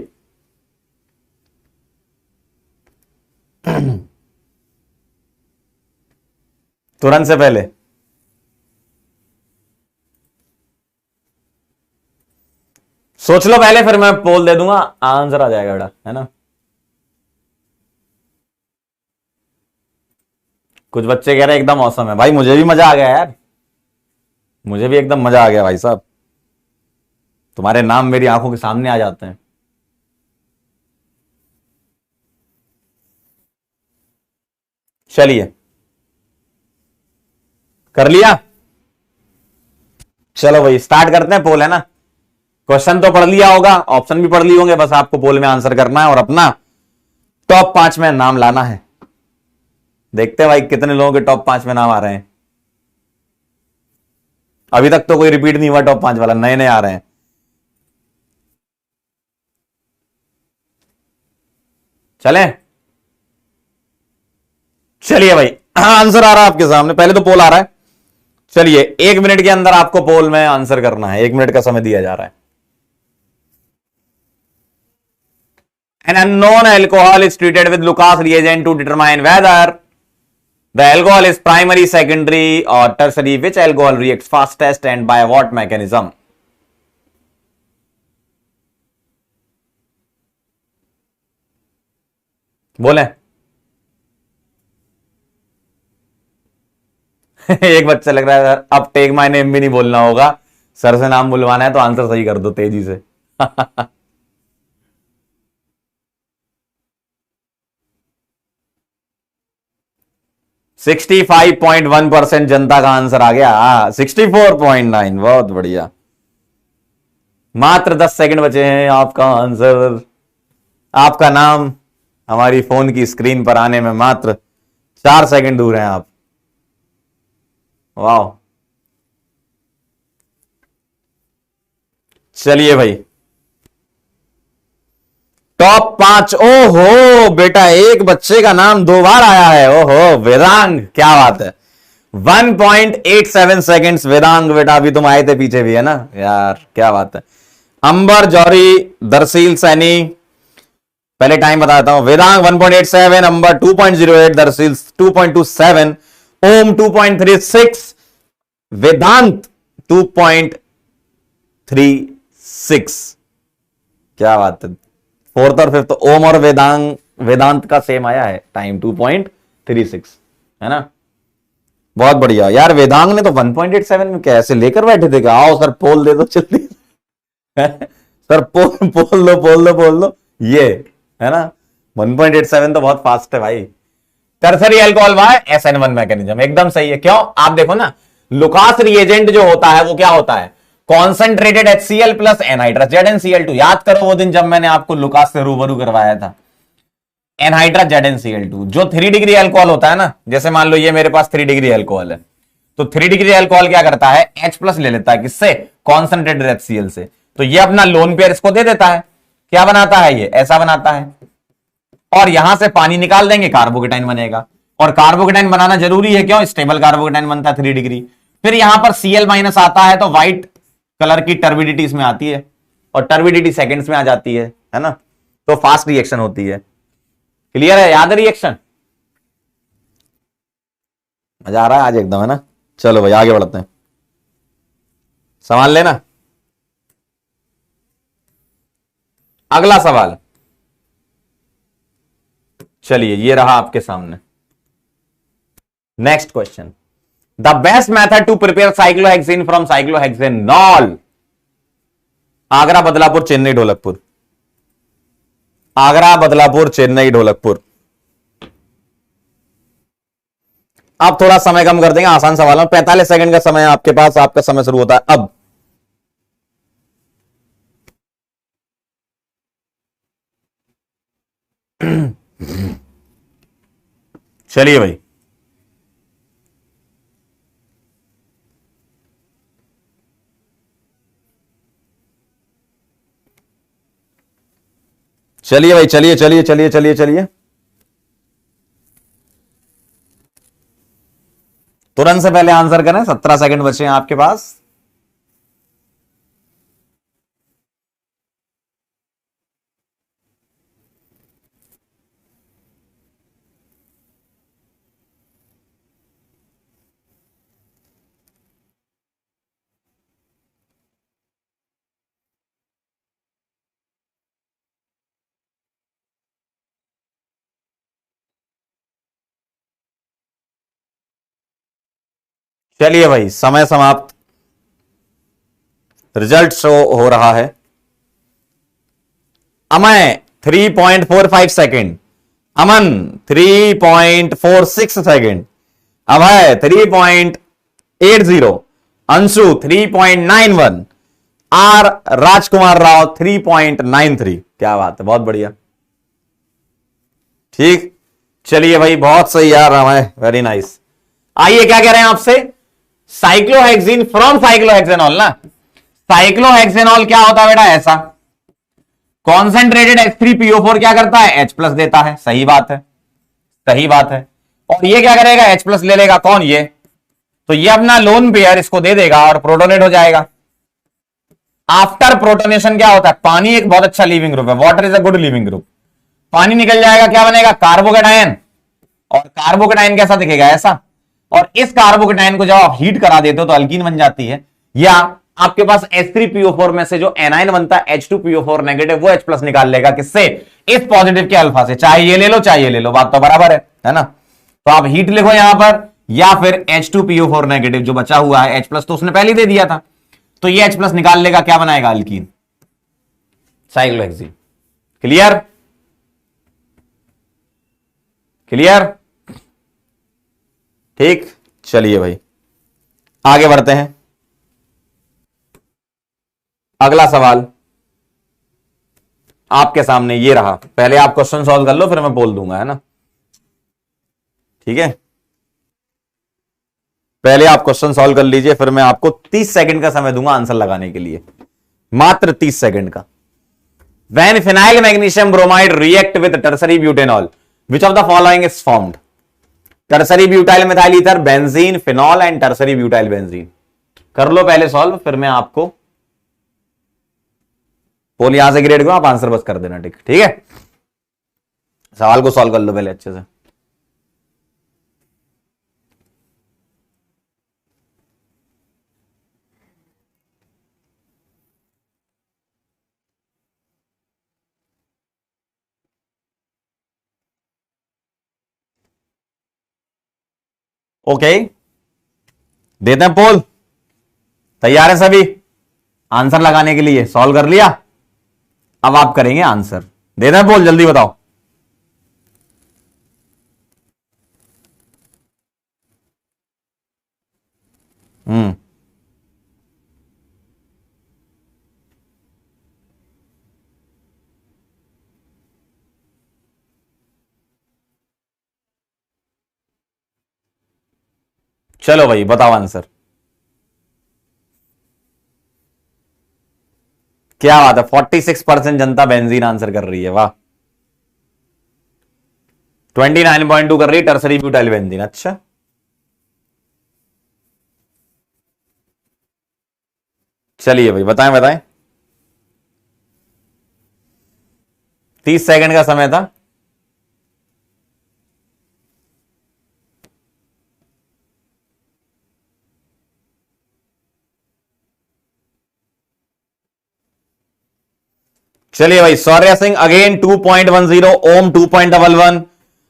तुरंत से पहले सोच लो पहले, फिर मैं पोल दे दूंगा, आंसर आ जाएगा बेटा, है ना। कुछ बच्चे कह रहे हैं एकदम औसम है। भाई मुझे भी मजा आ गया यार, मुझे भी एकदम मजा आ गया भाई साहब। तुम्हारे नाम मेरी आंखों के सामने आ जाते हैं। चलिए कर लिया। चलो भाई स्टार्ट करते हैं पोल, है ना। क्वेश्चन तो पढ़ लिया होगा, ऑप्शन भी पढ़ लिए होंगे, बस आपको पोल में आंसर करना है और अपना टॉप 5 में नाम लाना है। देखते हैं भाई कितने लोगों के टॉप 5 में नाम आ रहे हैं। अभी तक तो कोई रिपीट नहीं हुआ टॉप 5 वाला, नए नए आ रहे हैं। चलें, चलिए भाई आंसर आ रहा है आपके सामने, पहले तो पोल आ रहा है। चलिए 1 मिनट के अंदर आपको पोल में आंसर करना है, 1 मिनट का समय दिया जा रहा है। An unknown alcohol is treated with Lucas reagent to determine whether the alcohol is primary, secondary or tertiary. Which alcohol reacts fastest and by what mechanism? बोले। एक बच्चा लग रहा है सर अब टेक माय नेम भी नहीं बोलना होगा, सर से नाम बुलवाना है तो आंसर सही कर दो तेजी से। 65.1% जनता का आंसर आ गया। 64.9, बहुत बढ़िया। मात्र 10 सेकंड बचे हैं, आपका आंसर, आपका नाम हमारी फोन की स्क्रीन पर आने में मात्र 4 सेकंड दूर हैं आप। वाह, चलिए भाई टॉप 5। ओहो बेटा एक बच्चे का नाम 2 बार आया है, ओहो वेदांग, क्या बात है। 1.87 सेकेंड्स वेदांग बेटा, अभी तुम आए थे पीछे भी, है ना यार, क्या बात है। अंबर, जौहरी, दरसील, सैनी। पहले टाइम बताता हूं। वेदांग 1.87, अंबर 2.08, दरसील 2.27, ओम 2.36, वेदांत 2.36। क्या बात है। फोर्थ और फिफ्थ ओम और वेदांत का सेम आया है टाइम 2.36, है ना। बहुत बढ़िया यार। वेदांग ने तो 1.87 में कैसे लेकर बैठे थे। आओ सर पोल दे दो जल्दी। सर पोल दो ये, है ना। 1.87 तो बहुत फास्ट है भाई। Tertiary alcohol bye SN1 mechanism एकदम सही है। क्यों, आप देखो ना, लुकास रिएजेंट जो होता है वो क्या होता है, concentrated HCl plus anhydrous ZnCl2। याद करो वो दिन जब मैंने आपको लुकास से रूबरू करवाया था। एनहाइड्रस ZnCl2 जो 3 डिग्री अल्कोहल होता है ना, जैसे मान लो ये मेरे पास 3 डिग्री अल्कोहल है, तो 3 डिग्री अल्कोहल क्या करता है, H प्लस ले लेता है किससे, कॉन्सेंट्रेटेड HCl से। तो ये अपना लोन पेयर इसको दे देता है। क्या बनाता है ये, ऐसा बनाता है। और यहां से पानी निकाल देंगे, कार्बोकेटाइन बनेगा। और कार्बोकेटाइन बनाना जरूरी है, क्यों, स्टेबल कार्बोकेटाइन बनता है 3 डिग्री। फिर यहां पर Cl माइनस आता है तो व्हाइट कलर की टर्बिडिटी इसमें आती है, और टर्बिडिटी सेकंड्स में आ जाती है ना। तो फास्ट रिएक्शन होती है। क्लियर है, याद है रिएक्शन। मजा आ रहा है आज एकदम, है ना। चलो भाई आगे बढ़ते हैं, संभाल लेना। अगला सवाल, चलिए ये रहा आपके सामने। Next question, the best method to prepare cyclohexene from cyclohexanol. Agra, Badlapur, Chennai, Dholakpur. Agra, Badlapur, Chennai, Dholakpur. आप थोड़ा समय कम कर देंगे, आसान सवाल है। 45 सेकंड का समय आपके पास, आपका समय शुरू होता है अब। चलिए भाई, चलिए भाई, चलिए चलिए चलिए चलिए चलिए, तुरंत से पहले आंसर करें। 17 सेकंड बचे हैं आपके पास। चलिए भाई, समय समाप्त। रिजल्ट शो हो रहा है। Amay 3.45 second, Aman 3.46 second, Abhay 3.80, Anshu 3.91, R Rajkumar Rao 3.93। क्या बात है, बहुत बढ़िया। ठीक, चलिए भाई, बहुत सही यार अमय, वेरी नाइस। आइए, क्या कह रहे हैं आपसे, साइक्लोहेक्सीन फ्रॉम साइक्लोहेक्सेनॉल ना। साइक्लोहेक्सेनॉल क्या होता है बेटा, ऐसा कॉन्सेंट्रेटेड H3PO4 क्या करता है, H प्लस देता है। सही बात है, सही बात है। और ये क्या करेगा, H प्लस ले लेगा, कौन, ये। तो ये अपना लोन पेयर इसको दे देगा और प्रोटोनेट हो जाएगा। आफ्टर प्रोटोनेशन क्या होता है, पानी एक बहुत अच्छा लिविंग ग्रुप है, water is a good leaving group. पानी निकल जाएगा, क्या बनेगा, कार्बोकेटाइन। और कार्बोकेटाइन कैसा दिखेगा, ऐसा। और इस कार्बोकेटाइन को जब आप हीट करा देते हो तो अल्कीन बन जाती है। या आपके पास H3PO4 में से जो एनाइन बनता है H2PO4 नेगेटिव, वो H प्लस निकाल लेगा, किससे, इस पॉजिटिव के अल्फा से। चाहे ये ले लो चाहे ये ले लो, बात तो बराबर है ना। तो आप हीट लिखो यहां पर, या फिर H2PO4 नेगेटिव जो बचा हुआ है, H प्लस तो उसने पहले दे दिया था, तो ये H प्लस निकाल लेगा, क्या बनाएगा, अल्कीन, साइक्लोहेक्सीन। क्लियर, क्लियर, ठीक। चलिए भाई आगे बढ़ते हैं। अगला सवाल आपके सामने ये रहा। पहले आप क्वेश्चन सॉल्व कर लो, फिर मैं बोल दूंगा, है ना। ठीक है, पहले आप क्वेश्चन सॉल्व कर लीजिए, फिर मैं आपको 30 सेकंड का समय दूंगा आंसर लगाने के लिए, मात्र 30 सेकंड का। When phenyl magnesium bromide react with tertiary butanol, which of the following is formed? Tertiary butyl methyl ether, benzene, phenol and tertiary butyl benzene. कर लो पहले सॉल्व, फिर मैं आपको पोल यहां से क्रिएट करो, आप आंसर बस कर देना। ठीक ठीक है, सवाल को सॉल्व कर लो पहले अच्छे से। ओके, देते हैं पोल। तैयार है सभी आंसर लगाने के लिए? सॉल्व कर लिया, अब आप करेंगे आंसर। देते हैं पोल, जल्दी बताओ। चलो भाई बताओ आंसर। क्या बात है, 46% जनता बेंजीन आंसर कर रही है, वाह। 29.2 कर रही है टर्सरी ब्यूटाइल बेंजीन। अच्छा, चलिए भाई बताएं बताएं। 30 सेकंड का समय था। चलिए भाई, सौर्य सिंह अगेन 2.10, ओम 2.11,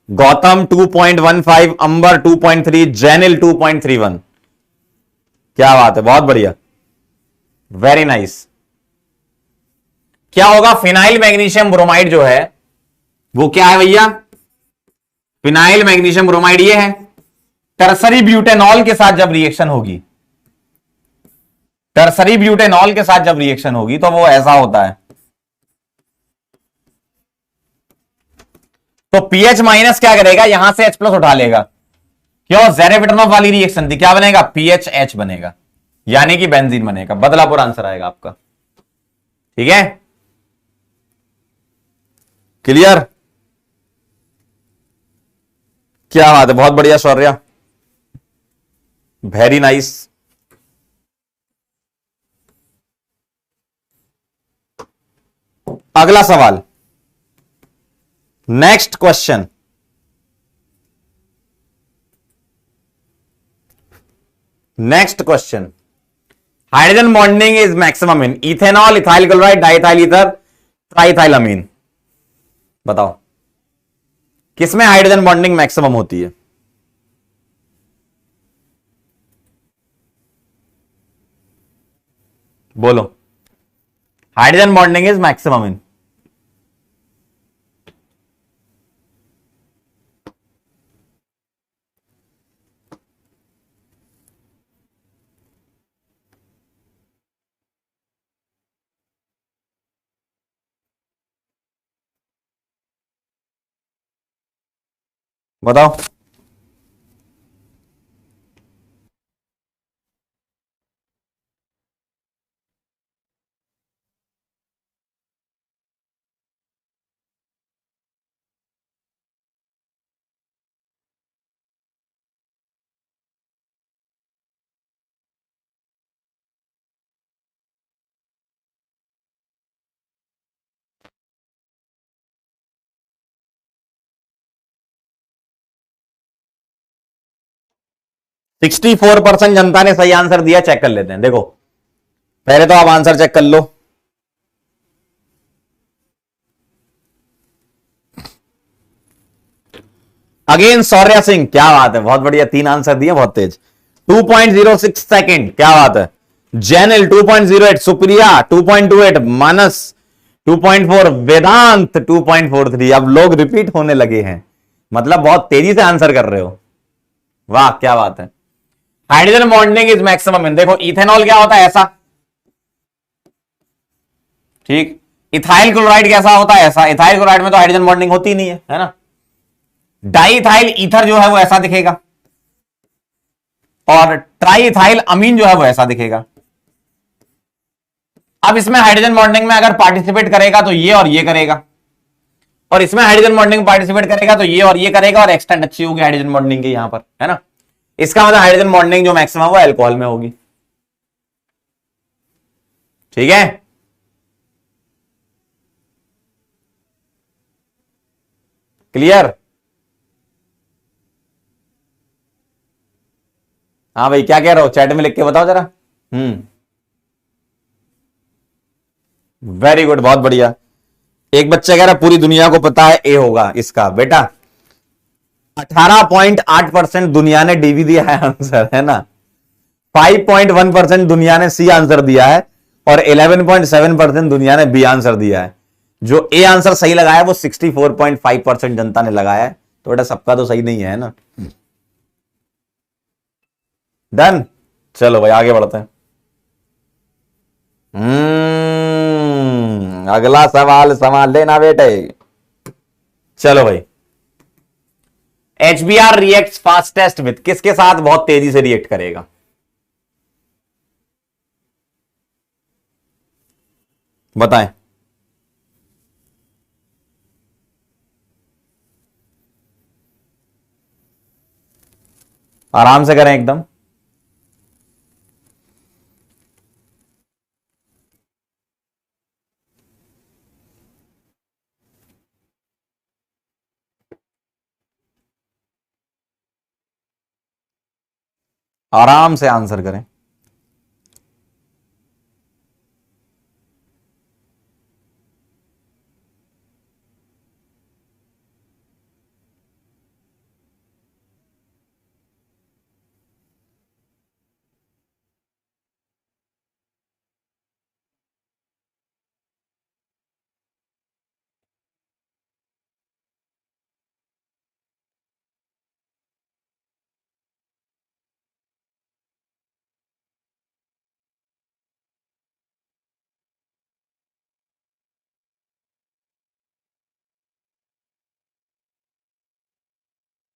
गौतम 2.15, अंबर 2.3, जैनिल 2.31। क्या बात है, बहुत बढ़िया, वेरी नाइस। क्या होगा? फिनाइल मैग्नीशियम ब्रोमाइड जो है वो क्या है भैया? फिनाइल मैग्नीशियम ब्रोमाइड ये है। टर्सरी ब्यूटेनॉल के साथ जब रिएक्शन होगी, टर्सरी ब्यूटेनॉल के साथ जब रिएक्शन होगी तो वो ऐसा होता है। तो पीएच माइनस क्या करेगा? यहां से H प्लस उठा लेगा। क्यों? जेरेविटनॉफ वाली रिएक्शन थी, क्या बनेगा? PHH बनेगा, यानी कि बेंजीन बनेगा। बदलापुर आंसर आएगा आपका। ठीक है, क्लियर? क्या बात है, बहुत बढ़िया शौर्या, वेरी नाइस। अगला सवाल, next question. Next question, hydrogen bonding is maximum in ethanol, ethyl chloride, diethyl ether, triethyl amine. बताओ किसमें हाइड्रोजन बॉन्डिंग मैक्सिमम होती है? बोलो, hydrogen bonding is maximum in. बताओ। सिक्सटी 64% जनता ने सही आंसर दिया। चेक कर लेते हैं, देखो पहले तो आप आंसर चेक कर लो। अगेन सौर्या सिंह, क्या बात है, बहुत बढ़िया, 3 आंसर दिए, बहुत तेज। 2.06 सेकेंड, क्या बात है। जैनिल 2.08, सुप्रिया 2.28, मानस 2.4, वेदांत 2.43। अब लोग रिपीट होने लगे हैं, मतलब बहुत तेजी से आंसर कर रहे हो, वाह क्या बात है। हाइड्रोजन बॉन्डिंग इज मैक्सिमम इन, देखो इथेनॉल क्या होता है? ऐसा, ठीक। इथाइल क्लोराइड कैसा होता है? ऐसा। इथाइल क्लोराइड में तो हाइड्रोजन बॉन्डिंग होती नहीं है ना। डाइथाइल ईथर जो है वो ऐसा दिखेगा, और ट्राइथाइल अमीन जो है वो ऐसा दिखेगा। अब इसमें हाइड्रोजन बॉन्डिंग में अगर पार्टिसिपेट करेगा तो ये और ये करेगा, और इसमें हाइड्रोजन बॉन्डिंग पार्टिसिपेट करेगा तो ये और ये करेगा, और एक्सटेंड अच्छी होगी हाइड्रोजन बॉन्डिंग की यहां पर, है ना। इसका मतलब हाइड्रोजन बॉन्डिंग जो मैक्सिमम वो अल्कोहल में होगी। ठीक है, क्लियर? हाँ भाई, क्या कह रहे हो? चैट में लिख के बताओ जरा। वेरी गुड, बहुत बढ़िया। एक बच्चा कह रहा पूरी दुनिया को पता है ए होगा इसका। बेटा 18.8% दुनिया ने डीवी दिया है आंसर, है ना। 5.1% दुनिया ने सी आंसर दिया है और 11.7% दुनिया ने बी आंसर दिया है। जो ए आंसर सही लगाया वो 64.5% जनता ने लगाया है। तो बेटा सबका तो सही नहीं है ना। डन, चलो भाई आगे बढ़ते हैं। अगला सवाल संभाल लेना बेटे। चलो भाई, HBr रिएक्ट फास्टेस्ट विथ, किसके साथ बहुत तेजी से रिएक्ट करेगा? बताएं। आराम से करें एकदम। आराम से आंसर करें।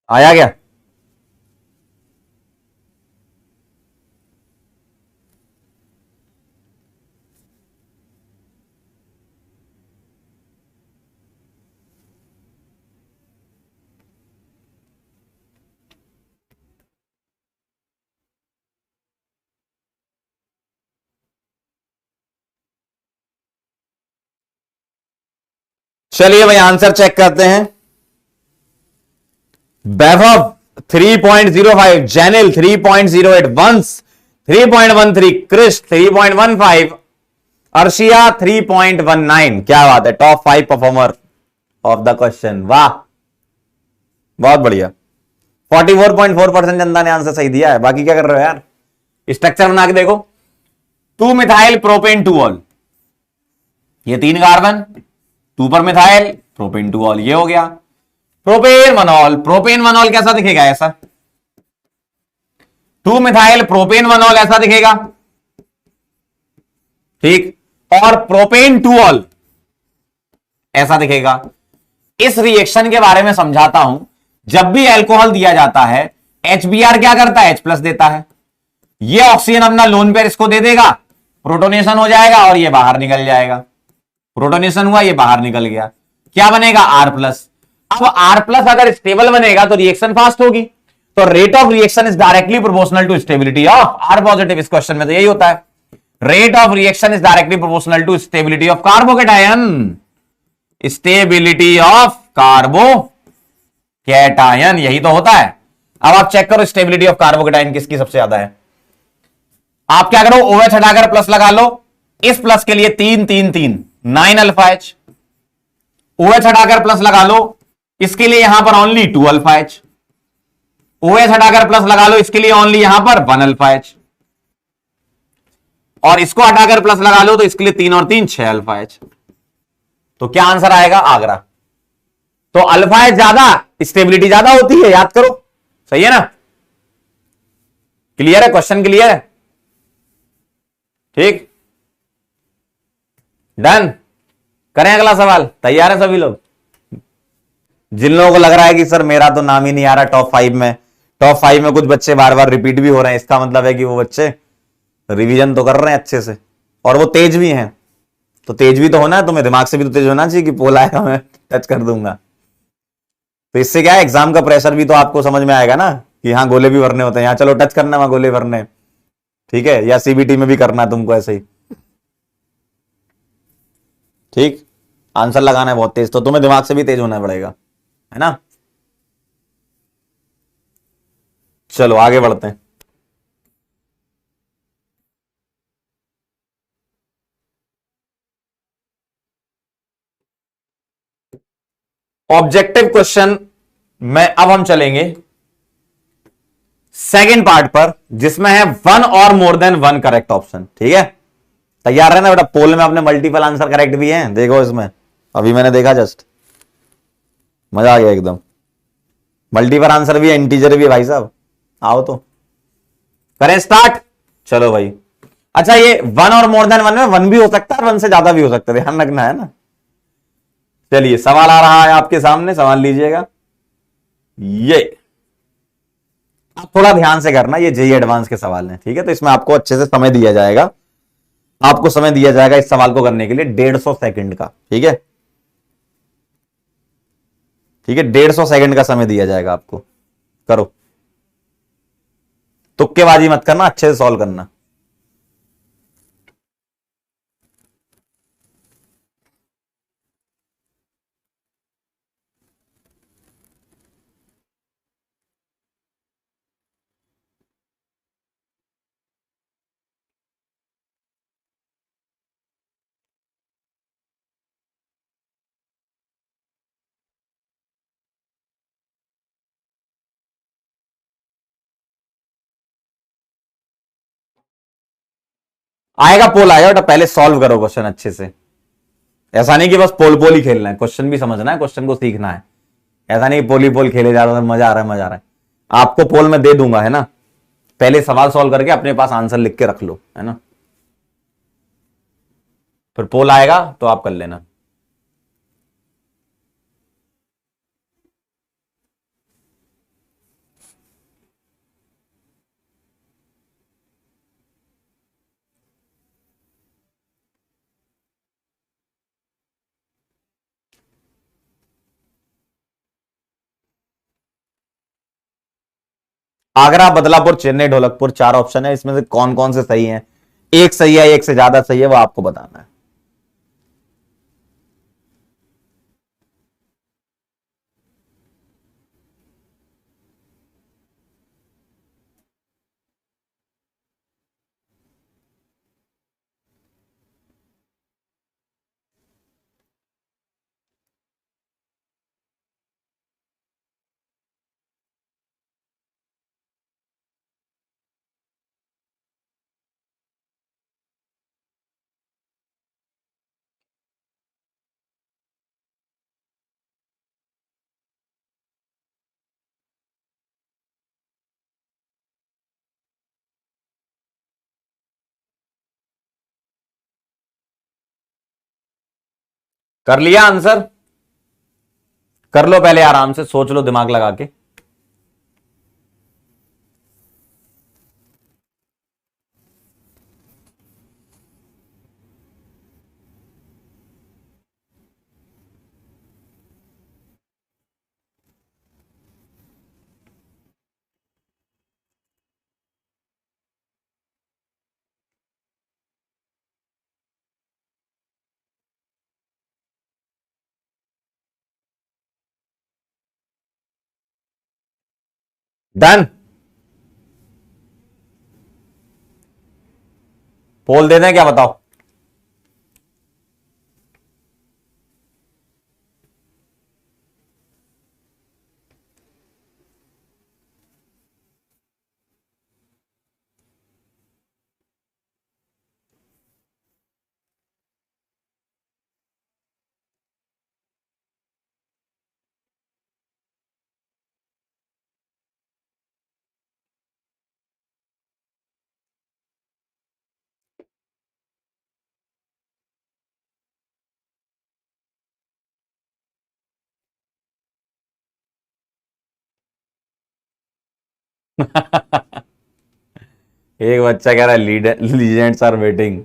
आया क्या? चलिए भाई आंसर चेक करते हैं। वैभव 3.05, जैनिल 3.08, वंश 3.13, क्रिश 3.15, अर्शिया 3.19। क्या बात है, top 5 performer of the question. वाह, बहुत बढ़िया। 44.4% जनता ने आंसर सही दिया है। बाकी क्या कर रहे हो यार? स्ट्रक्चर बना के देखो। 2 मिथाइल प्रोपेन 2 ऑल, ये 3 कार्बन, 2 पर मिथाइल प्रोपेन 2 ऑल, ये हो गया। प्रोपेन वनॉल, प्रोपेन वनॉल कैसा दिखेगा? ऐसा। 2 मिथाइल प्रोपेन वनॉल ऐसा दिखेगा, ठीक। और प्रोपेन 2 ऑल ऐसा दिखेगा। इस रिएक्शन के बारे में समझाता हूं। जब भी अल्कोहल दिया जाता है, HBr क्या करता है? H+ देता है। ये ऑक्सीजन अपना लोन पेयर इसको दे देगा, प्रोटोनेशन हो जाएगा और ये बाहर निकल जाएगा। प्रोटोनेशन हुआ, ये बाहर निकल गया, क्या बनेगा? R+। अब R+ अगर स्टेबल बनेगा तो रिएक्शन फास्ट होगी। तो rate of reaction is directly proportional to stability of R positive. इस क्वेश्चन में तो यही होता है। Rate of reaction is directly proportional to stability of carbocation. Stability of carbocation, यही तो होता है। अब आप चेक करो स्टेबिलिटी ऑफ कार्बोकेटायन किसकी सबसे ज्यादा है। आप क्या करो, OH हटाकर प्लस लगा लो। इस प्लस के लिए 3 3 3 9 अल्फा H। OH हटाकर प्लस लगा लो, इसके लिए यहां पर ओनली 2 अल्फा H। OH हटाकर प्लस लगा लो, इसके लिए ओनली यहां पर 1 अल्फा H। और इसको हटाकर प्लस लगा लो तो इसके लिए 3 और 3 6 अल्फा H। तो क्या आंसर आएगा? आगरा। तो अल्फा H ज्यादा, स्टेबिलिटी ज्यादा होती है, याद करो। सही है ना? क्लियर है? क्वेश्चन क्लियर है? ठीक, डन। करें अगला सवाल? तैयार है सभी लोग? जिन लोगों को लग रहा है कि सर मेरा तो नाम ही नहीं आ रहा टॉप 5 में, टॉप 5 में कुछ बच्चे बार बार रिपीट भी हो रहे हैं, इसका मतलब है कि वो बच्चे रिवीजन तो कर रहे हैं अच्छे से और वो तेज भी हैं। तो तेज भी तो होना है, तुम्हें दिमाग से भी तो तेज होना चाहिए कि पोल आएगा मैं टच कर दूंगा। तो इससे क्या है, एग्जाम का प्रेशर भी तो आपको समझ में आएगा ना कि हाँ गोले भी भरने होते हैं, यहाँ चलो टच करना, वहां गोले भरने। ठीक है, या CBT में भी करना है तुमको ऐसे ही। ठीक, आंसर लगाना है बहुत तेज, तो तुम्हें दिमाग से भी तेज होना पड़ेगा। है ना। चलो आगे बढ़ते हैं। ऑब्जेक्टिव क्वेश्चन में अब हम चलेंगे सेकेंड पार्ट पर, जिसमें है वन और more than one correct option. ठीक है, तैयार है ना बेटा। पोल में अपने मल्टीपल आंसर करेक्ट भी हैं, देखो इसमें, अभी मैंने देखा जस्ट, मजा आ गया एकदम। मल्टीपल आंसर भी है, इंटीजर भी है भाई साहब। आओ तो करें स्टार्ट। चलो भाई। अच्छा, ये वन और मोर देन वन में वन भी हो सकता है, वन से ज्यादा भी हो सकता है, ध्यान रखना है ना। चलिए सवाल आ रहा है आपके सामने, सवाल लीजिएगा। ये आप थोड़ा ध्यान से करना, ये जेई एडवांस के सवाल हैं, ठीक है। तो इसमें आपको अच्छे से समय दिया जाएगा, आपको समय दिया जाएगा इस सवाल को करने के लिए 150 सेकंड का। ठीक है, ठीक है, 150 सेकंड का समय दिया जाएगा आपको। करो, तुक्केबाजी मत करना, अच्छे से सॉल्व करना। आएगा पोल आएगा बेटा, पहले सॉल्व करो क्वेश्चन अच्छे से। ऐसा नहीं कि बस पोल पोल ही खेलना है, क्वेश्चन भी समझना है, क्वेश्चन को सीखना है। ऐसा नहीं पोल ही पोल खेले जा रहा है, मजा आ रहा है, मजा आ रहा है। आपको पोल में दे दूंगा, है ना। पहले सवाल सॉल्व करके अपने पास आंसर लिख के रख लो, है ना। फिर पोल आएगा तो आप कर लेना। आगरा, बदलापुर, चेन्नई, ढोलकपुर, चार ऑप्शन है, इसमें से कौन कौन से सही हैं। एक सही है, एक से ज्यादा सही है, वो आपको बताना है। कर लिया आंसर। कर लो पहले, आराम से सोच लो दिमाग लगा के। डन। पोल दे दें क्या, बताओ। एक बच्चा कह रहा है लीजेंड्स आर वेटिंग।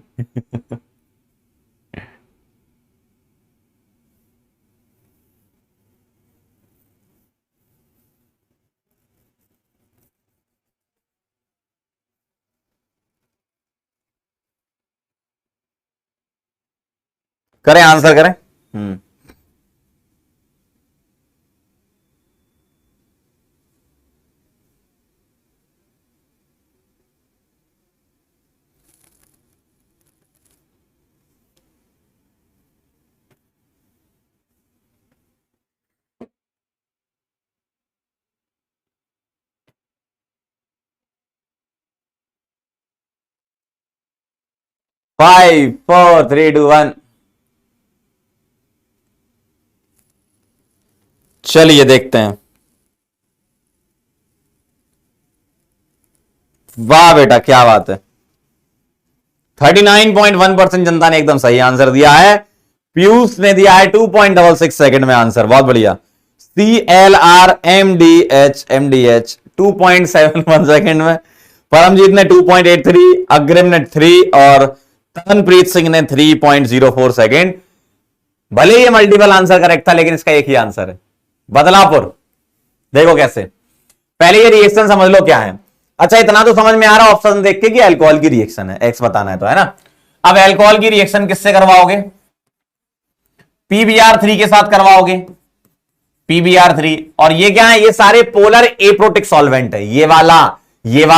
करें, आंसर करें। हम्म। 5 4 3 2 1। चलिए देखते हैं। वाह बेटा, क्या बात है। 39.1% जनता ने एकदम सही आंसर दिया है। पीयूष ने दिया है 2.66 सेकंड में आंसर, बहुत बढ़िया। CLR MDH 2.71 सेकंड में। परमजीत ने 2.83, अग्रिम ने 3 और तनप्रीत सिंह ने 3.04 सेकंड। भले ये मल्टीपल आंसर करेक्ट था, लेकिन इसका एक ही आंसर है, बदलापुर। देखो कैसे, पहले ये रिएक्शन समझ लो क्या है। अच्छा, इतना तो समझ में आ रहा ऑप्शन देख के कि अल्कोहल की रिएक्शन है, एक्स बताना है तो, है ना। अब अल्कोहल की रिएक्शन किससे करवाओगे? PBr3 के साथ करवाओगे, PBr3। और ये क्या है? ये सारे पोलर एप्रोटिक सॉल्वेंट है, ये वाला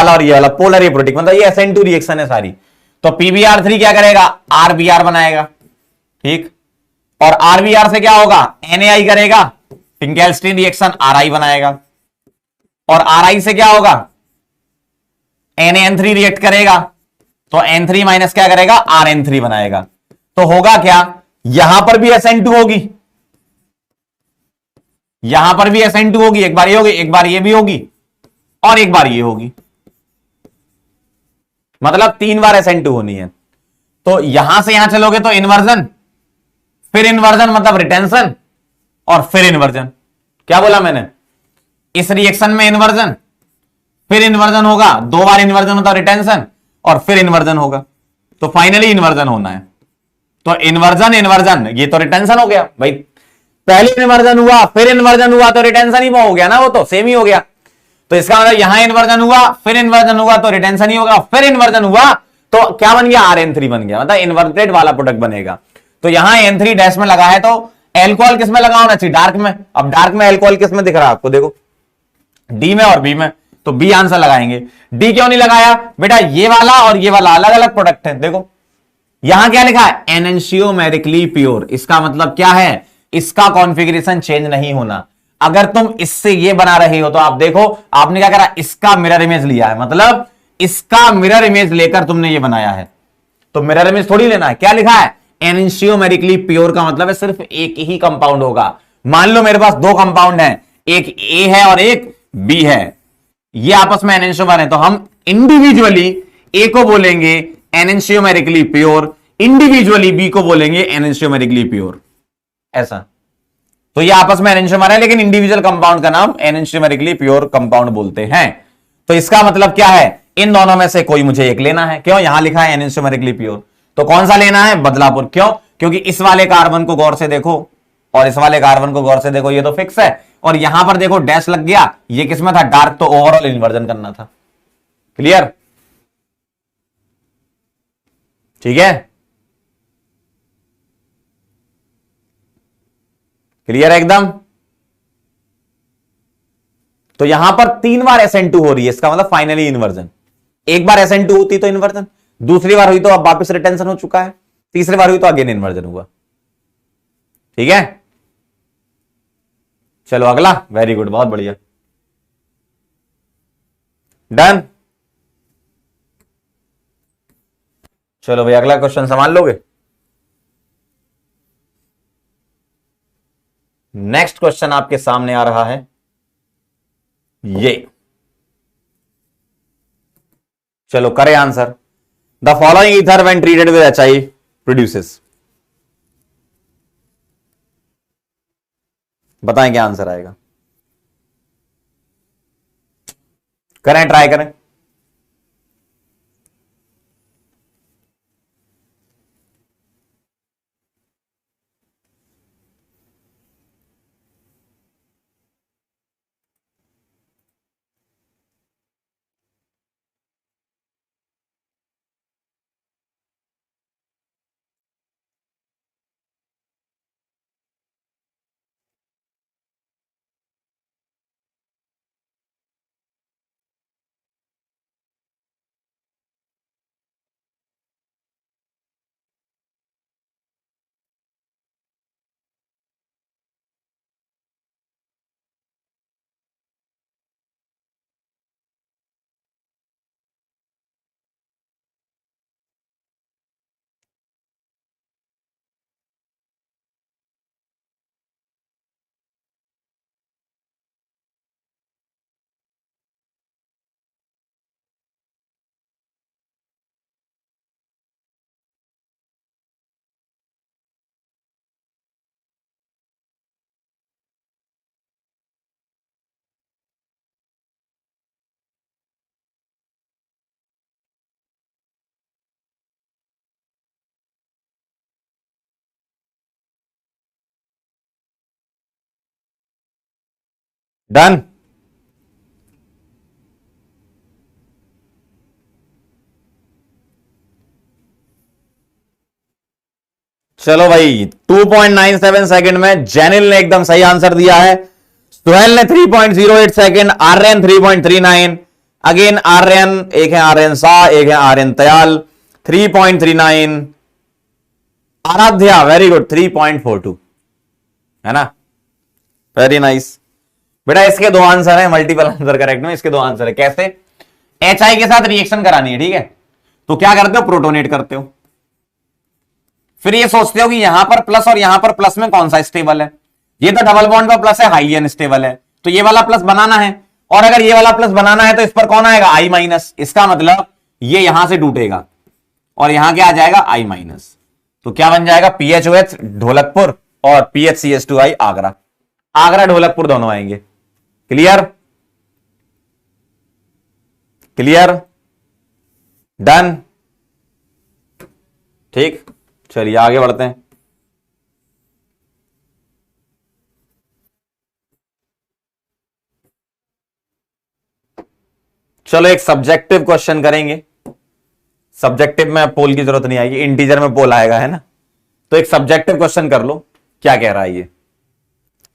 और ये वाला पोलर एप्रोटिक, मतलब ये SN2 रिएक्शन है सारी। तो PBr3 क्या करेगा? RBr बनाएगा, ठीक। और RBr से क्या होगा? NaI करेगा, फिंकेल्स्टीन रिएक्शन RI बनाएगा। और RI से क्या होगा? NaN3 रिएक्ट करेगा, तो N3 माइनस क्या करेगा? RN3 बनाएगा। तो होगा क्या? यहां पर भी SN2 होगी, यहां पर भी SN2 होगी, एक बार ये होगी, एक बार ये भी होगी, और एक बार ये होगी, मतलब 3 बार SN2 होनी है। तो यहां से यहां चलोगे तो इन्वर्जन, फिर इन्वर्जन मतलब रिटेंशन, और फिर इन्वर्जन। क्या बोला मैंने? इस रिएक्शन में इन्वर्जन, फिर इन्वर्जन होगा, 2 बार इन्वर्जन होता है रिटेंशन, और फिर इन्वर्जन होगा, तो फाइनली इन्वर्जन होना है। तो इन्वर्जन इन्वर्जन, ये तो रिटेंशन हो गया भाई। पहले इन्वर्जन हुआ, फिर इन्वर्जन हुआ, तो रिटेंशन ही हो गया ना, वो तो सेम ही हो गया। तो इसका मतलब यहां इन्वर्जन हुआ, फिर इन्वर्जन हुआ, तो रिटेंशन ही होगा, फिर इन्वर्जन हुआ तो क्या बन गया? RN3 बन गया, मतलब इन्वर्टेड वाला प्रोडक्ट बनेगा। तो यहां N3 डैश में लगा है, तो एल्कोहल किस में लगा होना चाहिए? डार्क में। अब डार्क में एल्कोहल किस में दिख रहा है आपको? देखो, डी में और बी में, तो बी आंसर लगाएंगे। डी क्यों नहीं लगाया बेटा? ये वाला और ये वाला अलग अलग प्रोडक्ट है। देखो यहां क्या लिखा है? एनेंशियोमेरिकली प्योर। इसका मतलब क्या है? इसका कॉन्फ़िगरेशन चेंज नहीं होना। अगर तुम इससे ये बना रहे हो तो आप देखो, आपने क्या करा? इसका मिरर इमेज लिया है, मतलब इसका मिरर इमेज लेकर तुमने ये बनाया है। तो मिरर इमेज थोड़ी लेना है। क्या लिखा है? एनेंशियोमेरिकली प्योर का मतलब है सिर्फ एक ही कंपाउंड होगा। मान लो मेरे पास 2 कंपाउंड है, एक ए है और एक बी है, ये आपस में एनेंशियोमर है, तो हम इंडिविजुअली ए को बोलेंगे एनेंशियोमेरिकली प्योर, इंडिविजुअली बी को बोलेंगे एनेंशियोमेरिकली प्योर, ऐसा। तो ये आपस में एनेंशियोमर है, लेकिन इंडिविजुअल कंपाउंड का नाम एनेंशियोमेरिकली प्योर कंपाउंड बोलते हैं। तो इसका मतलब क्या है? इन दोनों में से कोई मुझे एक लेना है। क्यों? यहां लिखा है एनेंशियोमेरिकली प्योर, तो कौन सा लेना है? बदलापुर। क्यों? क्योंकि इस वाले कार्बन को गौर से देखो और इस वाले कार्बन को गौर से देखो, ये तो फिक्स है। और यहां पर देखो डैश लग गया, ये किसमें था? डार्क, तो ओवरऑल इन्वर्जन करना था। क्लियर? ठीक है, क्लियर है एकदम। तो यहां पर 3 बार SN2 हो रही है, इसका मतलब फाइनली इन्वर्जन। एक बार SN2 होती तो इन्वर्जन, दूसरी बार हुई तो अब वापस रिटेंशन हो चुका है, तीसरी बार हुई तो अगेन इन्वर्जन हुआ। ठीक है, चलो अगला। वेरी गुड, बहुत बढ़िया, डन। चलो भाई अगला क्वेश्चन संभाल लोगे? नेक्स्ट क्वेश्चन आपके सामने आ रहा है ये। चलो करें answer. The following ether when treated with HI produces. बताएं क्या आंसर आएगा? करें, ट्राई करें। डन। चलो भाई 2.97 सेकंड में जेनिल ने एकदम सही आंसर दिया है। सुहेल ने 3.08 सेकंड, आर्यन 3.39, अगेन आर्यन, एक है आर्यन शाह, एक है आर्यन तयाल 3.39, आराध्या वेरी गुड 3.42, है ना, वेरी नाइस बेटा। इसके दो आंसर है, मल्टीपल आंसर करेक्ट में, इसके दो आंसर है। कैसे? HI के साथ रिएक्शन करानी है, ठीक है, तो क्या करते हो, प्रोटोनेट करते हो, फिर ये सोचते हो कि यहां पर प्लस और यहां पर प्लस में कौन सा स्टेबल है। ये तो डबल बॉन्ड पर प्लस है, हाई अनस्टेबल है, तो ये वाला प्लस बनाना है, और अगर ये वाला प्लस बनाना है तो इस पर कौन आएगा, I माइनस। इसका मतलब ये यहां से टूटेगा और यहां क्या आ जाएगा, I माइनस। तो क्या बन जाएगा, PHOH ढोलकपुर और PHCH2I आगरा। आगरा ढोलकपुर दोनों आएंगे। क्लियर? क्लियर? डन? ठीक, चलिए आगे बढ़ते हैं। चलो एक सब्जेक्टिव क्वेश्चन करेंगे। सब्जेक्टिव में पोल की जरूरत नहीं आएगी, इंटीजर में पोल आएगा, है ना। तो एक सब्जेक्टिव क्वेश्चन कर लो, क्या कह रहा है ये,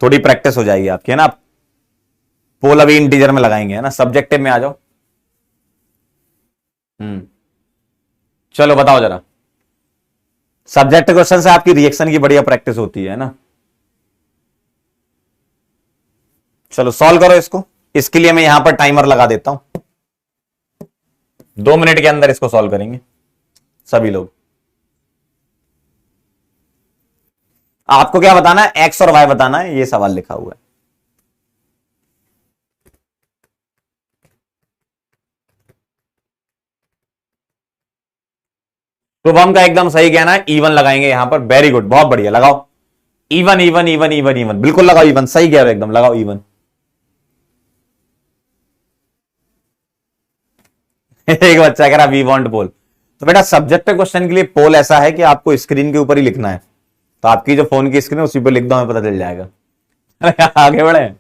थोड़ी प्रैक्टिस हो जाएगी आपकी, है ना। पोल अभी इंटीजर में लगाएंगे, है ना। सब्जेक्टिव में आ जाओ। चलो बताओ जरा, सब्जेक्टिव क्वेश्चन से आपकी रिएक्शन की बढ़िया प्रैक्टिस होती है ना। चलो सॉल्व करो इसको। इसके लिए मैं यहां पर टाइमर लगा देता हूं, 2 मिनट के अंदर इसको सॉल्व करेंगे सभी लोग। आपको क्या बताना है, एक्स और वाई बताना है, ये सवाल लिखा हुआ है। शुभम का एकदम सही कहना है, इवन लगाएंगे यहां पर। वेरी गुड, बहुत बढ़िया, लगाओ even even even even even, बिल्कुल लगाओ इवन, सही कह रहे हो एकदम, लगाओ इवन। एक बच्चा कह रहा वी वांट पोल। तो बेटा सब्जेक्टिव क्वेश्चन के लिए पोल ऐसा है कि आपको स्क्रीन के ऊपर ही लिखना है, तो आपकी जो फोन की स्क्रीन है उसी पर लिख दो, हमें पता चल जाएगा। आगे बढ़े,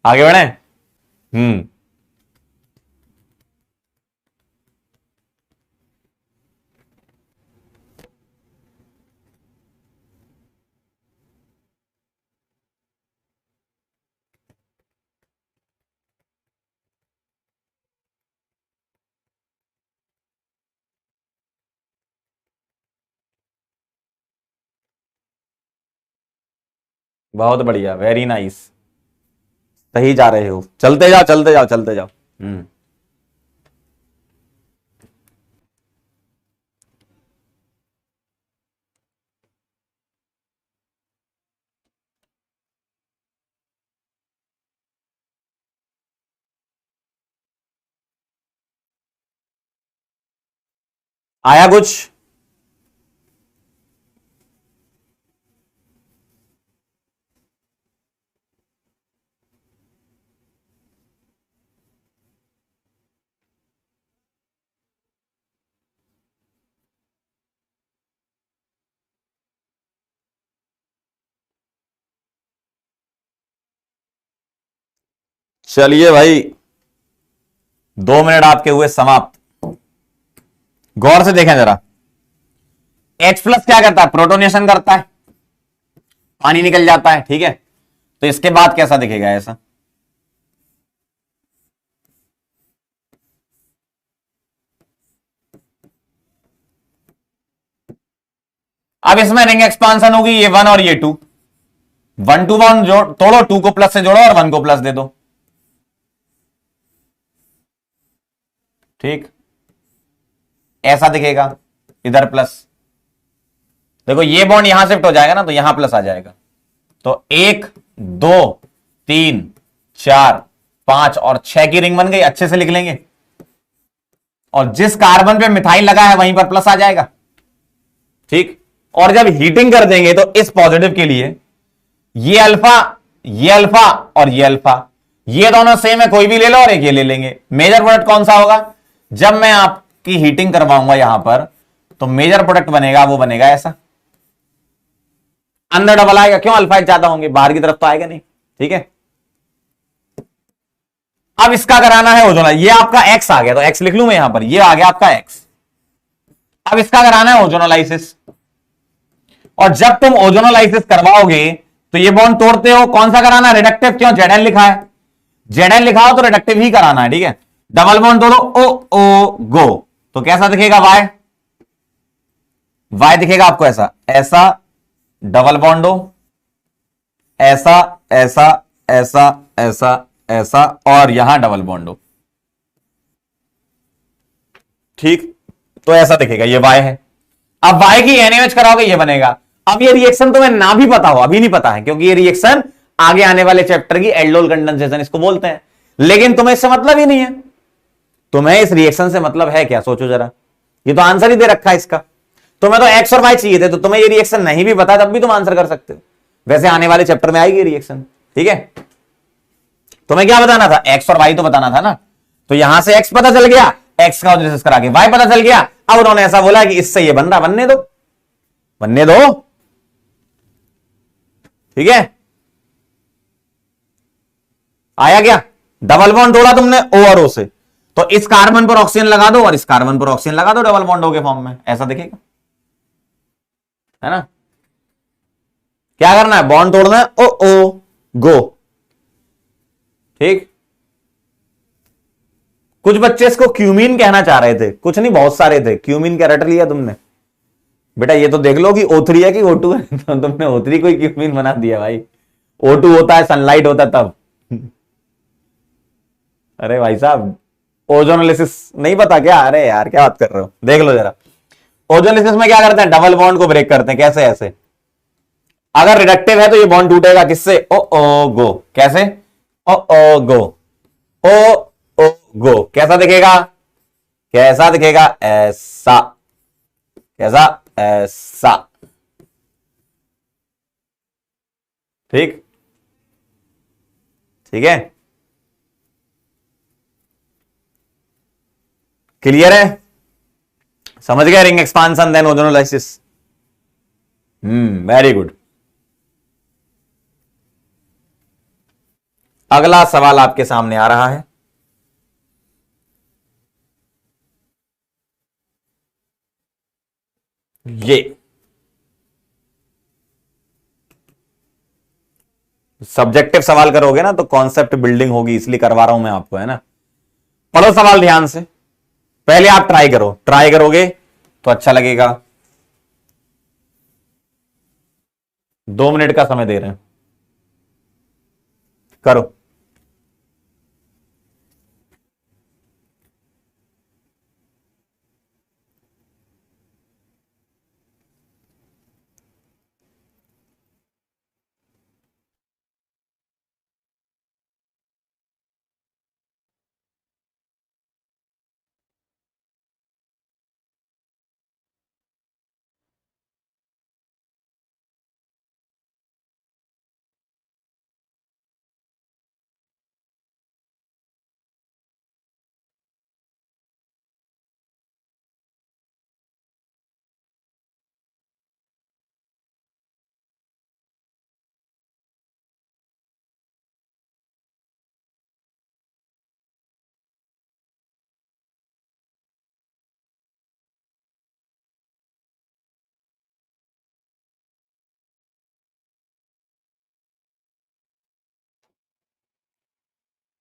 आगे बढ़े। बहुत बढ़िया, वेरी नाइस, सही जा रहे हो, चलते जाओ चलते जाओ चलते जाओ। आया कुछ? चलिए भाई, 2 मिनट आपके हुए समाप्त। गौर से देखें जरा, H प्लस क्या करता है, प्रोटोनेशन करता है, पानी निकल जाता है, ठीक है। तो इसके बाद कैसा दिखेगा, ऐसा। अब इसमें रिंग एक्सपांसन होगी, ये 1 और ये 2, 1 2 1 जोड़ तोड़ो, 2 को प्लस से जोड़ो और 1 को प्लस दे दो, ठीक, ऐसा दिखेगा। इधर प्लस, देखो ये बॉन्ड यहां शिफ्ट हो जाएगा ना, तो यहां प्लस आ जाएगा। तो 1 2 3 4 5 और 6 की रिंग बन गई, अच्छे से लिख लेंगे। और जिस कार्बन पे मिथाइल लगा है वहीं पर प्लस आ जाएगा, ठीक। और जब हीटिंग कर देंगे तो इस पॉजिटिव के लिए ये अल्फा, ये अल्फा और ये अल्फा, ये दोनों सेम है, कोई भी ले लो, और एक ये ले लेंगे। मेजर प्रोडक्ट कौन सा होगा, जब मैं आपकी हीटिंग करवाऊंगा यहां पर, तो मेजर प्रोडक्ट बनेगा, वो बनेगा ऐसा। अंदर डबल आएगा, क्यों, अल्फा ज्यादा होंगे, बाहर की तरफ तो आएगा नहीं, ठीक है। अब इसका कराना है ओजोन, ये आपका एक्स आ गया तो एक्स लिख लूं मैं यहां पर, ये आ गया आपका एक्स। अब इसका कराना है ओजोनोलाइसिस, और जब तुम ओजोनोलाइसिस करवाओगे तो ये बॉन्ड तोड़ते हो, कौन सा कराना है, रिडक्टिव, क्यों, जेड लिखा है, जेड लिखा हो तो रिडक्टिव ही कराना है, ठीक है। डबल बॉन्ड तोड़ो, ओ ओ गो, तो कैसा दिखेगा, वाई, वाई दिखेगा आपको ऐसा, ऐसा डबल बॉन्ड हो, ऐसा ऐसा ऐसा ऐसा ऐसा, और यहां डबल बॉन्ड हो, ठीक, तो ऐसा दिखेगा, ये वाई है। अब वाई की एनएच कराओगे ये बनेगा। अब ये रिएक्शन तुम्हें ना भी पता हो, अभी नहीं पता है क्योंकि ये रिएक्शन आगे आने वाले चैप्टर की एल्डोल कंडेंसेशन इसको बोलते हैं, लेकिन तुम्हें इससे मतलब ही नहीं है। तुम्हें इस रिएक्शन से मतलब है क्या, सोचो जरा, ये तो आंसर ही दे रखा है इसका। तुम्हें तो एक्स और वाई चाहिए थे, तो तुम्हें ये रिएक्शन नहीं भी पता तब भी तुम आंसर कर सकते हो। वैसे आने वाले चैप्टर में आएगी रिएक्शन, ठीक है। तुम्हें क्या बताना था, एक्स और वाई तो बताना था ना, तो यहां से एक्स पता चल गया, एक्स का एनालिसिस करा के वाई पता चल गया। अब उन्होंने ऐसा बोला कि इससे ये बन रहा, बनने दो, बनने दो, ठीक है। आया क्या, डबल बॉन्ड तोड़ा तुमने ओ और ओ से, तो इस कार्बन पर ऑक्सीजन लगा दो और इस कार्बन पर ऑक्सीजन लगा दो डबल बॉन्ड ओ के फॉर्म में, ऐसा दिखेगा, है ना। क्या करना है, बॉन्ड तोड़ना है, ओ ओ गो, ठीक। कुछ बच्चे इसको क्यूमीन कहना चाह रहे थे, कुछ नहीं बहुत सारे थे, क्यूमीन क्या रट लिया तुमने, बेटा ये तो देख लो कि O3 है कि O2 है, तो तुमने O3 को क्यूमीन बना दिया भाई, O2 होता है सनलाइट होता है तब। अरे भाई साहब, ओजोनोलिसिस नहीं पता क्या, अरे यार क्या बात कर रहे हो, देख लो जरा। ओजोनोलिसिस में क्या करते हैं, डबल बॉन्ड को ब्रेक करते हैं, कैसे, ऐसे, अगर रिडक्टिव है तो ये बॉन्ड टूटेगा किससे, ओ ओ गो, कैसे, ओ ओ गो, ओ ओ गो, कैसा दिखेगा, कैसा दिखेगा, ऐसा, कैसा, ऐसा, ठीक, ठीक है, क्लियर है, समझ गए, ring expansion then ozonolysis, very good. अगला सवाल आपके सामने आ रहा है, ये सब्जेक्टिव सवाल करोगे ना तो कॉन्सेप्ट बिल्डिंग होगी, इसलिए करवा रहा हूं मैं आपको, है ना। पढ़ो सवाल ध्यान से, पहले आप ट्राई करो, ट्राई करोगे तो अच्छा लगेगा। 2 मिनट का समय दे रहे हैं, करो।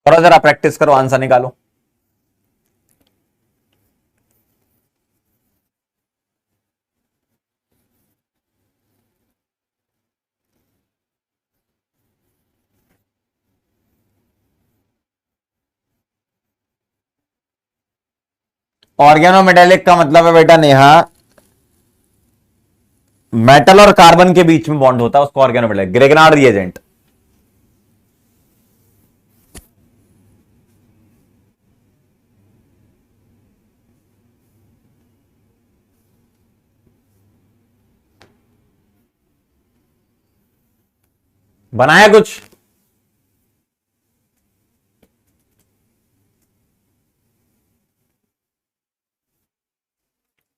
करो जरा, प्रैक्टिस करो, आंसर निकालो। ऑर्गेनोमेटेलिक का मतलब है बेटा नेहा, मेटल और कार्बन के बीच में बॉन्ड होता है, उसको ऑर्गेनोमेटेलिक, ग्रेगनार्ड रिएजेंट। बनाया कुछ,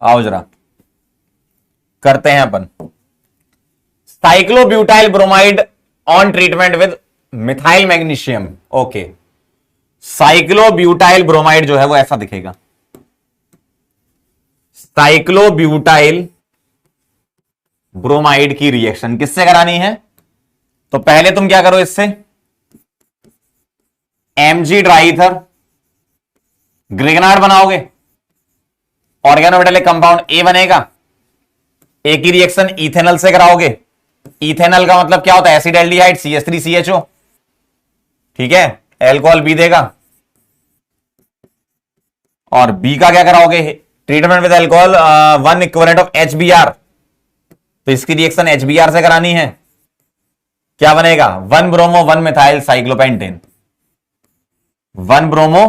आओ जरा करते हैं अपन। Cyclobutyl bromide on treatment with methyl magnesium, okay. Cyclobutyl bromide जो है वो ऐसा दिखेगा। साइक्लोब्यूटाइल ब्रोमाइड की रिएक्शन किससे करानी है? तो पहले तुम क्या करो, इससे Mg ड्राईथर ग्रिगनार्ड बनाओगे, ऑर्गेनोमेटेलिक कंपाउंड ए बनेगा। ए की रिएक्शन इथेनॉल से कराओगे। इथेनॉल का मतलब क्या होता है? एसिडल्डिहाइड CH3CHO, ठीक है, एल्कोहल बी देगा। और बी का क्या कराओगे? Treatment with alcohol 1 equivalent of HBr, तो इसकी रिएक्शन HBr से करानी है। क्या बनेगा? 1 bromo 1 methyl cyclopentane, 1 bromo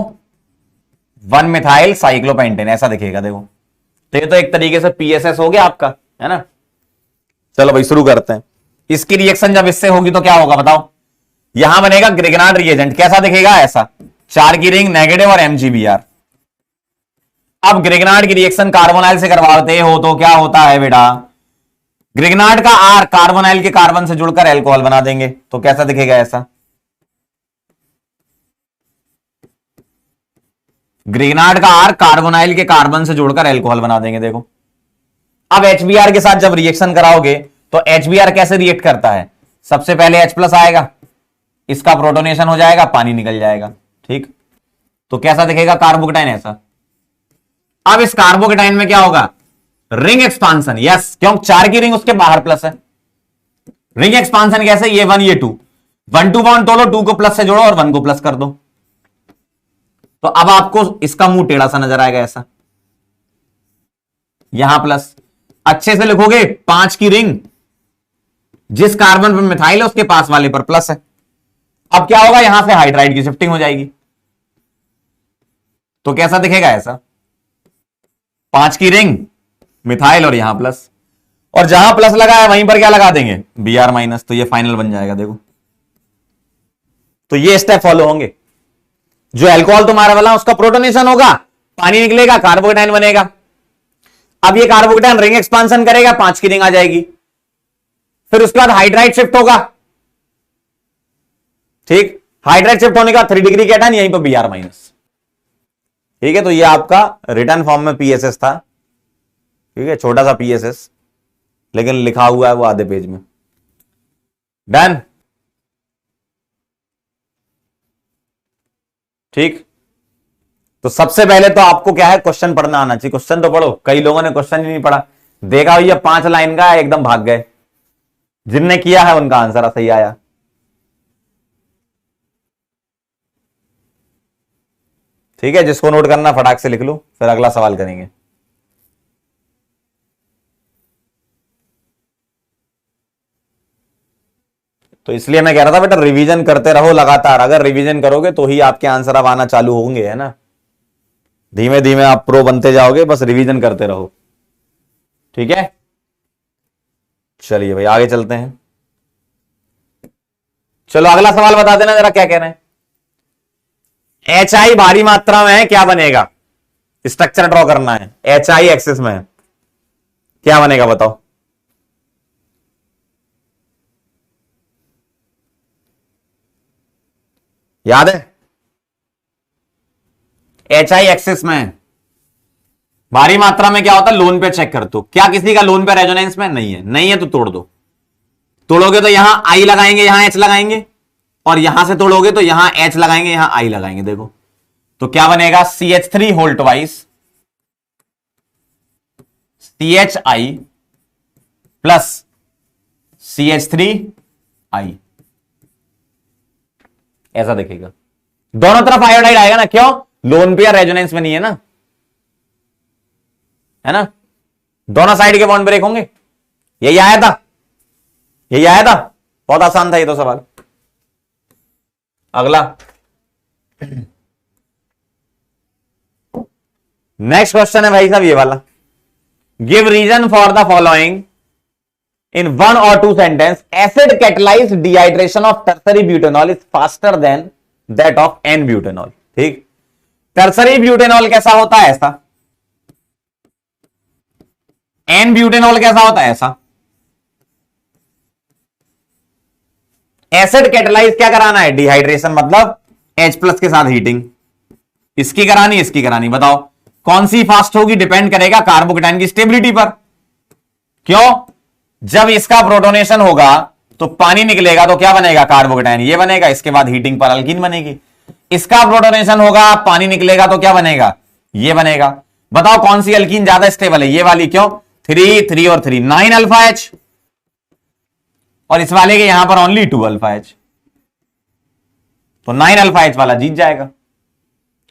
1 methyl cyclopentane, ऐसा दिखेगा। देखो, तो ये तो एक तरीके से PSS हो गया आपका, है ना। चलो भाई शुरू करते हैं। इसकी रिएक्शन जब इससे होगी तो क्या होगा बताओ? यहां बनेगा ग्रिगनार्ड रिएजेंट, कैसा दिखेगा? ऐसा, 4 की रिंग नेगेटिव और MgBr। अब ग्रिगनार्ड की रिएक्शन कार्बोनाइल से करवाते हो तो क्या होता है बेटा? ग्रिगनार्ड का R कार्बोनाइल के कार्बन से जुड़कर एल्कोहल बना देंगे, तो कैसा दिखेगा? ऐसा। ग्रिगनार्ड का R कार्बोनाइल के कार्बन से जोड़कर एल्कोहल बना देंगे। देखो, अब HBr के साथ जब रिएक्शन कराओगे तो HBr कैसे रिएक्ट करता है? सबसे पहले H+ आएगा, इसका प्रोटोनेशन हो जाएगा, पानी निकल जाएगा, ठीक। तो कैसा दिखेगा? कार्बोकेटाइन ऐसा। अब इस कार्बोकेटाइन में क्या होगा? रिंग एक्सपांसन, यस, क्यों? 4 की रिंग उसके बाहर प्लस है। रिंग एक्सपांसन कैसे? ये 1 ये 2, 1 2 बॉन्ड तोड़ो, 2 को प्लस से जोड़ो और 1 को प्लस कर दो। तो अब आपको इसका मुंह टेढ़ा सा नजर आएगा, ऐसा। यहां प्लस, अच्छे से लिखोगे, 5 की रिंग, जिस कार्बन पर मिथाइल है उसके पास वाले पर प्लस है। अब क्या होगा? यहां से हाइड्राइड की शिफ्टिंग हो जाएगी, तो कैसा दिखेगा? ऐसा। 5 की रिंग, मिथाइल और यहां प्लस, और जहां प्लस लगा है वहीं पर क्या लगा देंगे? Br-, तो ये फाइनल बन जाएगा। देखो, तो ये स्टेप फॉलो होंगे। जो अल्कोहल तुम्हारा वाला उसका प्रोटोनेशन होगा, पानी निकलेगा, कार्बोकेटाइन बनेगा। अब ये कार्बोकेटाइन रिंग एक्सपांसन करेगा, 5 की रिंग आ जाएगी, फिर उसके बाद हाइड्राइड शिफ्ट होगा, ठीक। हाइड्राइड शिफ्ट होने का 3 डिग्री कैटायन, यहीं पर Br-, ठीक है। तो ये आपका रिटर्न फॉर्म में PSS था, ठीक है, छोटा सा PSS, लेकिन लिखा हुआ है वो आधे पेज में। डन, ठीक। तो सबसे पहले तो आपको क्या है? क्वेश्चन पढ़ना आना चाहिए। क्वेश्चन तो पढ़ो। कई लोगों ने क्वेश्चन ही नहीं पढ़ा, देखा भैया 5 लाइन का एकदम भाग गए। जिनने किया है उनका आंसर सही आया। ठीक है, जिसको नोट करना फटाक से लिख लो, फिर अगला सवाल करेंगे। तो इसलिए मैं कह रहा था बेटा रिवीजन करते रहो लगातार। अगर रिवीजन करोगे तो ही आपके आंसर अब आना चालू होंगे, है ना। धीमे धीमे आप प्रो बनते जाओगे, बस रिवीजन करते रहो, ठीक है। चलिए भाई आगे चलते हैं। चलो अगला सवाल बता देना जरा, क्या कह रहे हैं। HI भारी मात्रा में है, क्या बनेगा? स्ट्रक्चर ड्रॉ करना है, HI एक्सिस में है, क्या बनेगा बताओ। याद है? HI एक्सिस में भारी मात्रा में क्या होता है? लोन पे चेक कर दो। क्या किसी का लोन पे रेजोनेंस में नहीं है? नहीं है तो तोड़ दो। तोड़ोगे तो यहां I लगाएंगे, यहां H लगाएंगे, और यहां से तोड़ोगे तो यहां H लगाएंगे, यहां I लगाएंगे। देखो तो क्या बनेगा? CH3 whole twice CHI plus CH3I, ऐसा दिखेगा। दोनों तरफ आयोडाइड आएगा ना, क्यों? लोन पे या रेजोनेंस में नहीं है ना, है ना। दोनों साइड के बॉन्ड ब्रेक होंगे। यही आया था, यही आया था। बहुत आसान था ये तो सवाल। अगला नेक्स्ट क्वेश्चन है भाई साहब ये वाला। Give reason for the following in 1 or 2 sentence. Acid catalyzed dehydration of tertiary butanol is faster than that of N-butanol. ठीक, टर्सरी ब्यूटेनॉल कैसा होता है? ऐसा। N-butanol कैसा होता है? ऐसा। एसिड कैटेलाइज क्या कराना है? डिहाइड्रेशन, मतलब H+ के साथ हीटिंग। इसकी करानी, इसकी करानी, बताओ कौन सी फास्ट होगी? डिपेंड करेगा कार्बोकेटाइन की स्टेबिलिटी पर। क्यों? जब इसका प्रोटोनेशन होगा तो पानी निकलेगा, तो क्या बनेगा? कार्बोकेटाइन ये बनेगा, इसके बाद हीटिंग पर अल्कीन बनेगी। इसका प्रोटोनेशन होगा, पानी निकलेगा, तो क्या बनेगा? ये बनेगा। बताओ कौन सी अल्कीन ज्यादा स्टेबल है? ये वाली। क्यों? 3 3 और 3 9 अल्फा एच, और इस वाले के यहां पर ओनली 2 अल्फा एच, तो 9 अल्फा एच वाला जीत जाएगा।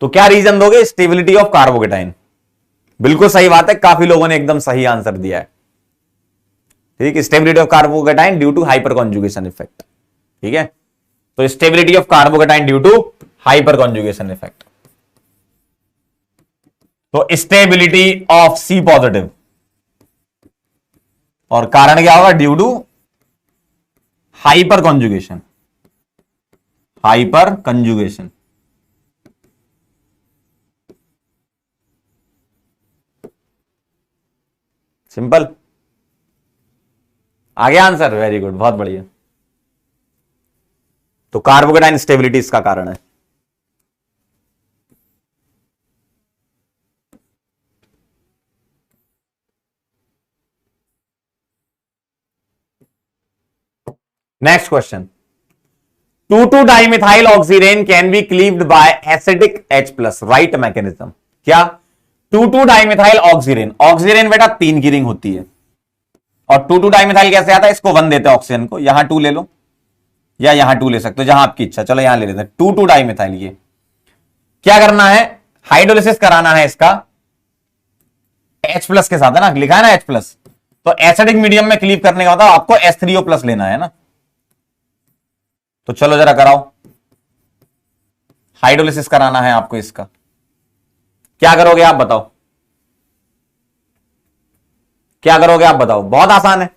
तो क्या रीजन दोगे? Stability of carbocation. बिल्कुल सही बात है, काफी लोगों ने एकदम सही आंसर दिया है। ठीक, stability of carbocation due to hyperconjugation effect. ठीक है, तो stability of carbocation due to hyperconjugation effect. तो स्टेबिलिटी ऑफ सी पॉजिटिव, और कारण क्या होगा? Due to hyperconjugation. Hyperconjugation. Simple. आगे आंसर। वेरी गुड, बहुत बढ़िया। तो कार्बोकेटाइन स्टेबिलिटी इसका कारण है। Next question, 2,2-dimethyl oxirane can be cleaved by acidic H+, right mechanism. क्या? 2,2-dimethyl oxirane, ऑक्सीरेन बेटा 3 की रिंग होती है, और 2,2-dimethyl कैसे आता है? इसको 1 देते हैं ऑक्सीजन को, यहां 2 ले लो या यहां 2 ले सकते हो, जहां आपकी इच्छा। चलो यहां ले लेते हैं 2,2-dimethyl। ये क्या करना है? हाइड्रोलिसिस कराना है इसका H+ के साथ, है ना, लिखा है ना H+। तो एसिडिक मीडियम में क्लीव करने का मतलब आपको H3O+ लेना है ना। तो चलो जरा कराओ, हाइड्रोलिसिस कराना है आपको इसका। क्या करोगे आप बताओ? क्या करोगे आप बताओ? बहुत आसान है।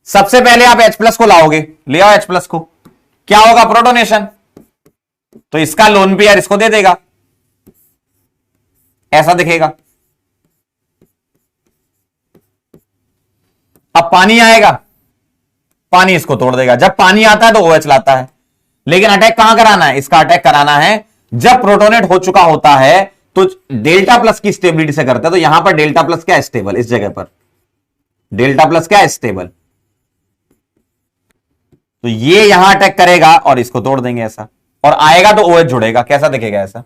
सबसे पहले आप H+ को लाओगे, ले आओ H+ को। क्या होगा? प्रोटोनेशन। तो इसका लोन पेयर इसको दे देगा, ऐसा दिखेगा। अब पानी आएगा, पानी इसको तोड़ देगा। जब पानी आता है तो OH लाता है, लेकिन अटैक कहां कराना है? इसका अटैक कराना है जब प्रोटोनेट हो चुका होता है, तो डेल्टा प्लस की स्टेबिलिटी से करता है। तो यहां पर डेल्टा प्लस क्या है? स्टेबल। इस जगह पर डेल्टा प्लस क्या है? स्टेबल। तो ये यहां अटैक करेगा और इसको तोड़ देंगे ऐसा, और आएगा तो OH जुड़ेगा। कैसा दिखेगा? ऐसा।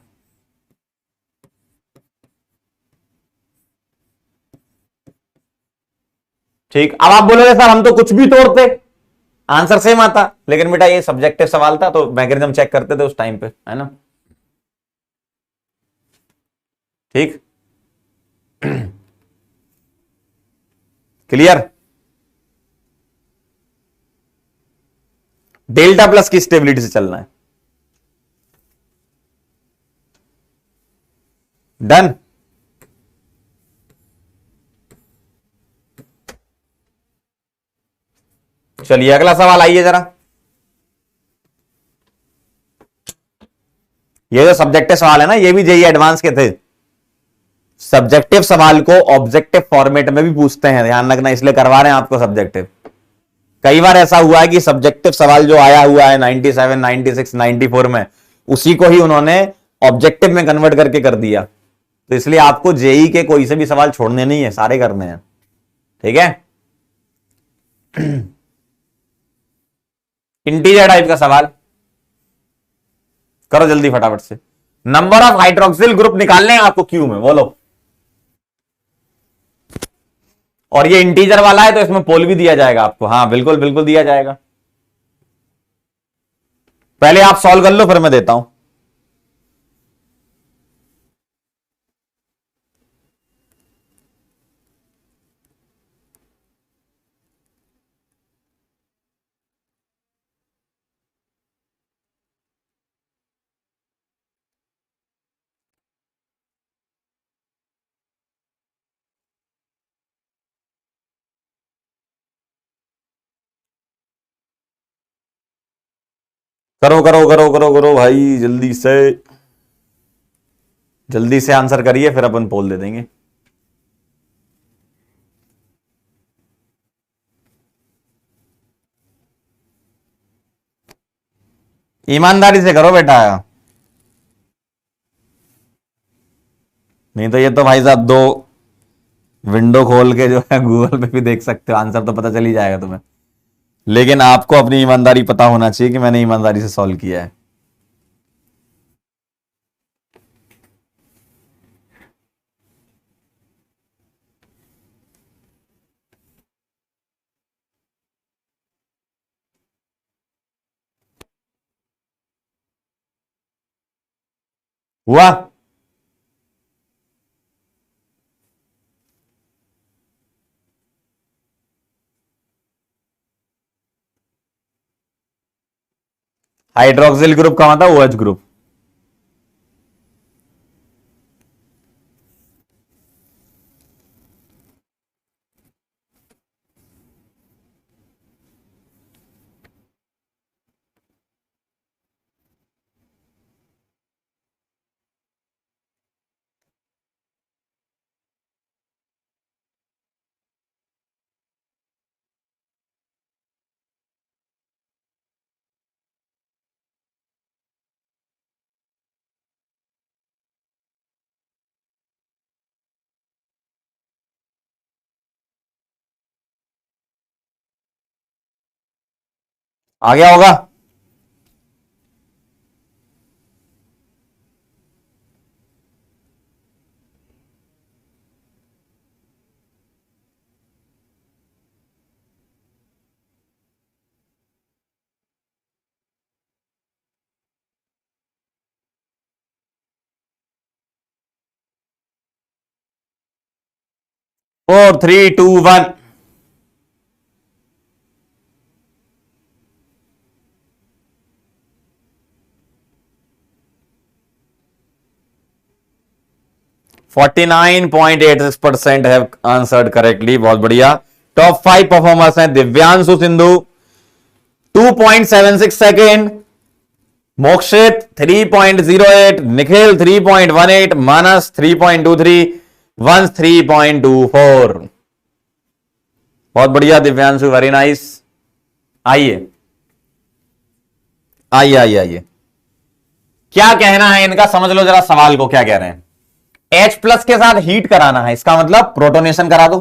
ठीक। अब आप बोलोगे सर हम तो कुछ भी तोड़ते, आंसर सेम आता। लेकिन बेटा ये सब्जेक्टिव सवाल था, तो मैकेनिज्म चेक करते थे उस टाइम पे, है ना। ठीक, क्लियर। डेल्टा प्लस की स्टेबिलिटी से चलना है। डन। चलिए अगला सवाल आइए जरा। ये जो सब्जेक्टिव सवाल है ना, ये भी जेईई एडवांस के थे। सब्जेक्टिव सवाल को ऑब्जेक्टिव फॉर्मेट में भी पूछते हैं, ध्यान रखना, इसलिए करवा रहे हैं आपको सब्जेक्टिव। कई बार ऐसा हुआ है कि सब्जेक्टिव सवाल जो आया हुआ है 97, 96, 94 में, उसी को ही उन्होंने ऑब्जेक्टिव में कन्वर्ट करके कर दिया। तो इसलिए आपको जेईई के कोई से भी सवाल छोड़ने नहीं है, सारे करने हैं। ठीक है। इंटीजर टाइप का सवाल करो जल्दी फटाफट से। नंबर ऑफ हाइड्रोक्सिल ग्रुप निकालने हैं आपको क्यू में, बोलो। और ये इंटीजर वाला है तो इसमें पोल भी दिया जाएगा आपको। हाँ बिल्कुल बिल्कुल दिया जाएगा। पहले आप सॉल्व कर लो, फिर मैं देता हूं। करो करो करो करो करो भाई, जल्दी से आंसर करिए, फिर अपन पोल दे देंगे। ईमानदारी से करो बेटा। नहीं तो ये तो भाई साहब दो विंडो खोल के जो है गूगल पे भी देख सकते हो, आंसर तो पता चल ही जाएगा तुम्हें। लेकिन आपको अपनी ईमानदारी पता होना चाहिए कि मैंने ईमानदारी से सॉल्व किया है। हुआ? हाइड्रोक्सिल ग्रुप का मतलब OH ग्रुप। आ गया होगा? Four, three, two, one. %49.86 have answered correctly. बहुत बढ़िया। टॉप 5 परफॉर्मर्स हैं दिव्यांशु सिंधु 2.76 सेकेंड, मोक्षित 3.08, निखिल 3.18, मानस 3.23, वंश 3.24। बहुत बढ़िया दिव्यांशु, वेरी नाइस। आइए आइए आइए आइए, क्या कहना है इनका, समझ लो जरा सवाल को। क्या कह रहे हैं? H+ के साथ हीट कराना है, इसका मतलब प्रोटोनेशन करा दो।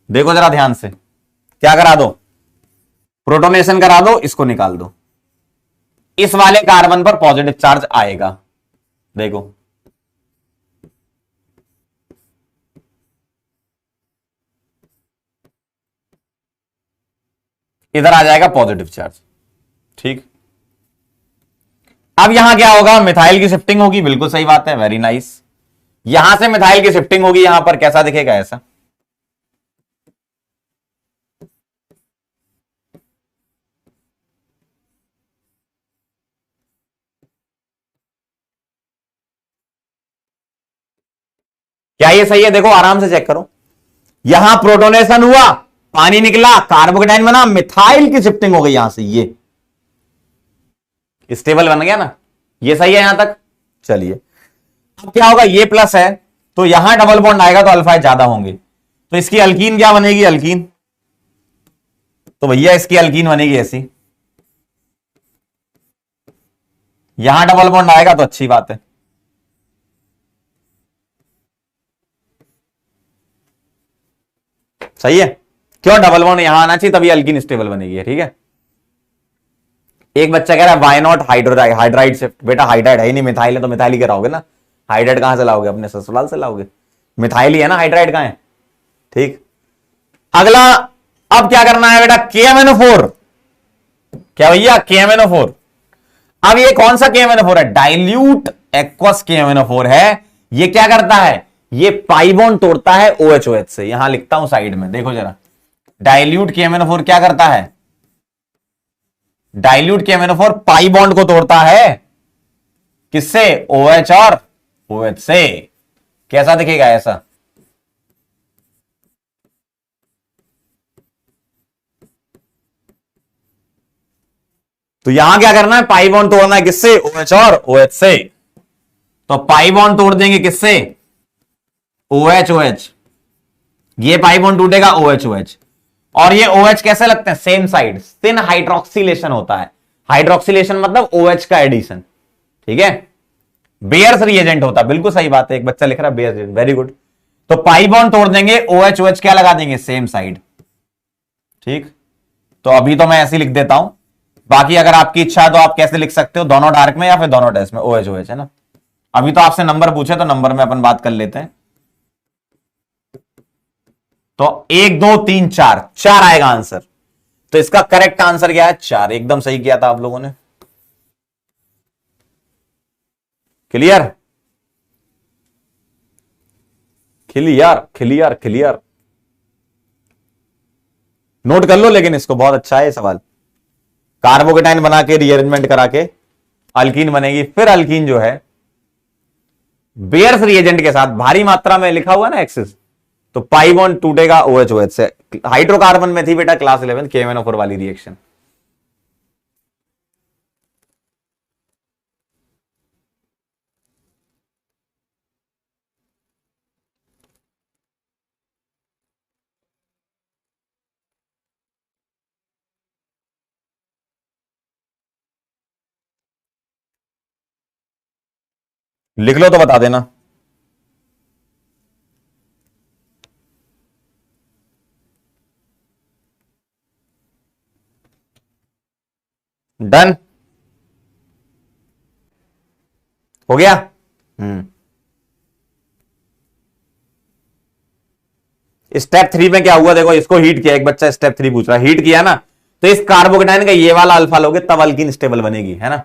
देखो जरा ध्यान से, क्या करा दो? प्रोटोनेशन करा दो, इसको निकाल दो। इस वाले कार्बन पर पॉजिटिव चार्ज आएगा। देखो इधर आ जाएगा पॉजिटिव चार्ज। ठीक, अब यहां क्या होगा? मिथाइल की शिफ्टिंग होगी। बिल्कुल सही बात है, वेरी नाइस। यहां से मिथाइल की शिफ्टिंग होगी, यहां पर कैसा दिखेगा? ऐसा। क्या ये सही है? देखो आराम से चेक करो। यहां प्रोटोनेशन हुआ, पानी निकला, कार्बोकेटाइन बना, मिथाइल की शिफ्टिंग हो गई यहां से, ये स्टेबल बन गया ना। ये सही है यहां तक? चलिए, अब क्या होगा? ये प्लस है तो यहां डबल बॉन्ड आएगा तो अल्फा ज्यादा होंगे, तो इसकी अल्कीन क्या बनेगी? अल्कीन। तो भैया इसकी अल्कीन बनेगी ऐसी। यहां डबल बॉन्ड आएगा तो अच्छी बात है। सही है। क्यों? डबल बॉन्ड यहां आना चाहिए, तभी अल्कीन स्टेबल बनेगी। ठीक है। एक बच्चा कह रहा है वाई नॉट हाइड्राइड शिफ्ट। बेटा हाइड्राइड है ही नहीं, मिथाइल है तो मिथाइल ही कराओगे ना। हाइड्राइड कहां से लाओगे? अपने ससुराल से लाओगे। मिथाइल ही है ना, हाइड्राइड कहां है? ठीक, अगला। अब क्या करना है बेटा? KMnO4। क्या भैया? KMnO4। अब ये कौन सा KMnO4 है? डाइल्यूट एक्वस KMnO4 है। ये क्या करता है? ये पाई बॉन्ड तोड़ता है OH से। यहां लिखता हूं साइड में, देखो जरा। डाइल्यूट KMnO4 क्या करता है? डाइल्यूट KMnO4 पाई बॉन्ड को तोड़ता है। किससे? OH और OH से। कैसा दिखेगा? ऐसा। तो यहां क्या करना है? पाई बॉन्ड तोड़ना है। किससे? OH और OH से। तो पाई बॉन्ड तोड़ देंगे किससे? OH OH। ये पाई बॉन्ड टूटेगा OH OH। और ये OH कैसे लगते हैं? Same side. सिन हाइड्रोक्सिलेशन होता है। हाइड्रोक्सिलेशन मतलब OH का एडिशन। ठीक है। बेयर्स रिएजेंट होता, बिल्कुल सही बात है, एक बच्चा लिख रहा है बेयर्स रिएजेंट, वेरी गुड। तो पाई बॉन्ड तोड़ देंगे, OH OH क्या लगा देंगे, सेम साइड। ठीक, तो अभी तो मैं ऐसे ही लिख देता हूं, बाकी अगर आपकी इच्छा है तो आप कैसे लिख सकते हो, दोनों डार्क में या फिर दोनों डैश में, OH OH है ना। अभी तो आपसे नंबर पूछे तो नंबर में अपन बात कर लेते हैं। तो 1 2 3 4, 4 आएगा आंसर। तो इसका करेक्ट आंसर क्या है, 4, एकदम सही किया था आप लोगों ने। Clear clear clear clear, note कर लो, लेकिन इसको बहुत अच्छा है ये सवाल। कार्बोकेटाइन बना के रीअरेंजमेंट करा के अल्कीन बनेगी, फिर अल्कीन जो है बेयर्स रिएजेंट के साथ भारी मात्रा में लिखा हुआ ना एक्सिस, तो पाई बॉन्ड टूटेगा OH OH से। हाइड्रोकार्बन में थी बेटा क्लास 11 KMnO4 वाली रिएक्शन। लिख लो तो बता देना। डन हो गया। स्टेप 3 में क्या हुआ देखो, इसको हीट किया, एक बच्चा स्टेप 3 पूछ रहा है, हीट किया ना, तो इस कार्बोकेटाइन का ये वाला अल्फा लोगे तब अल्कीन स्टेबल बनेगी, है ना।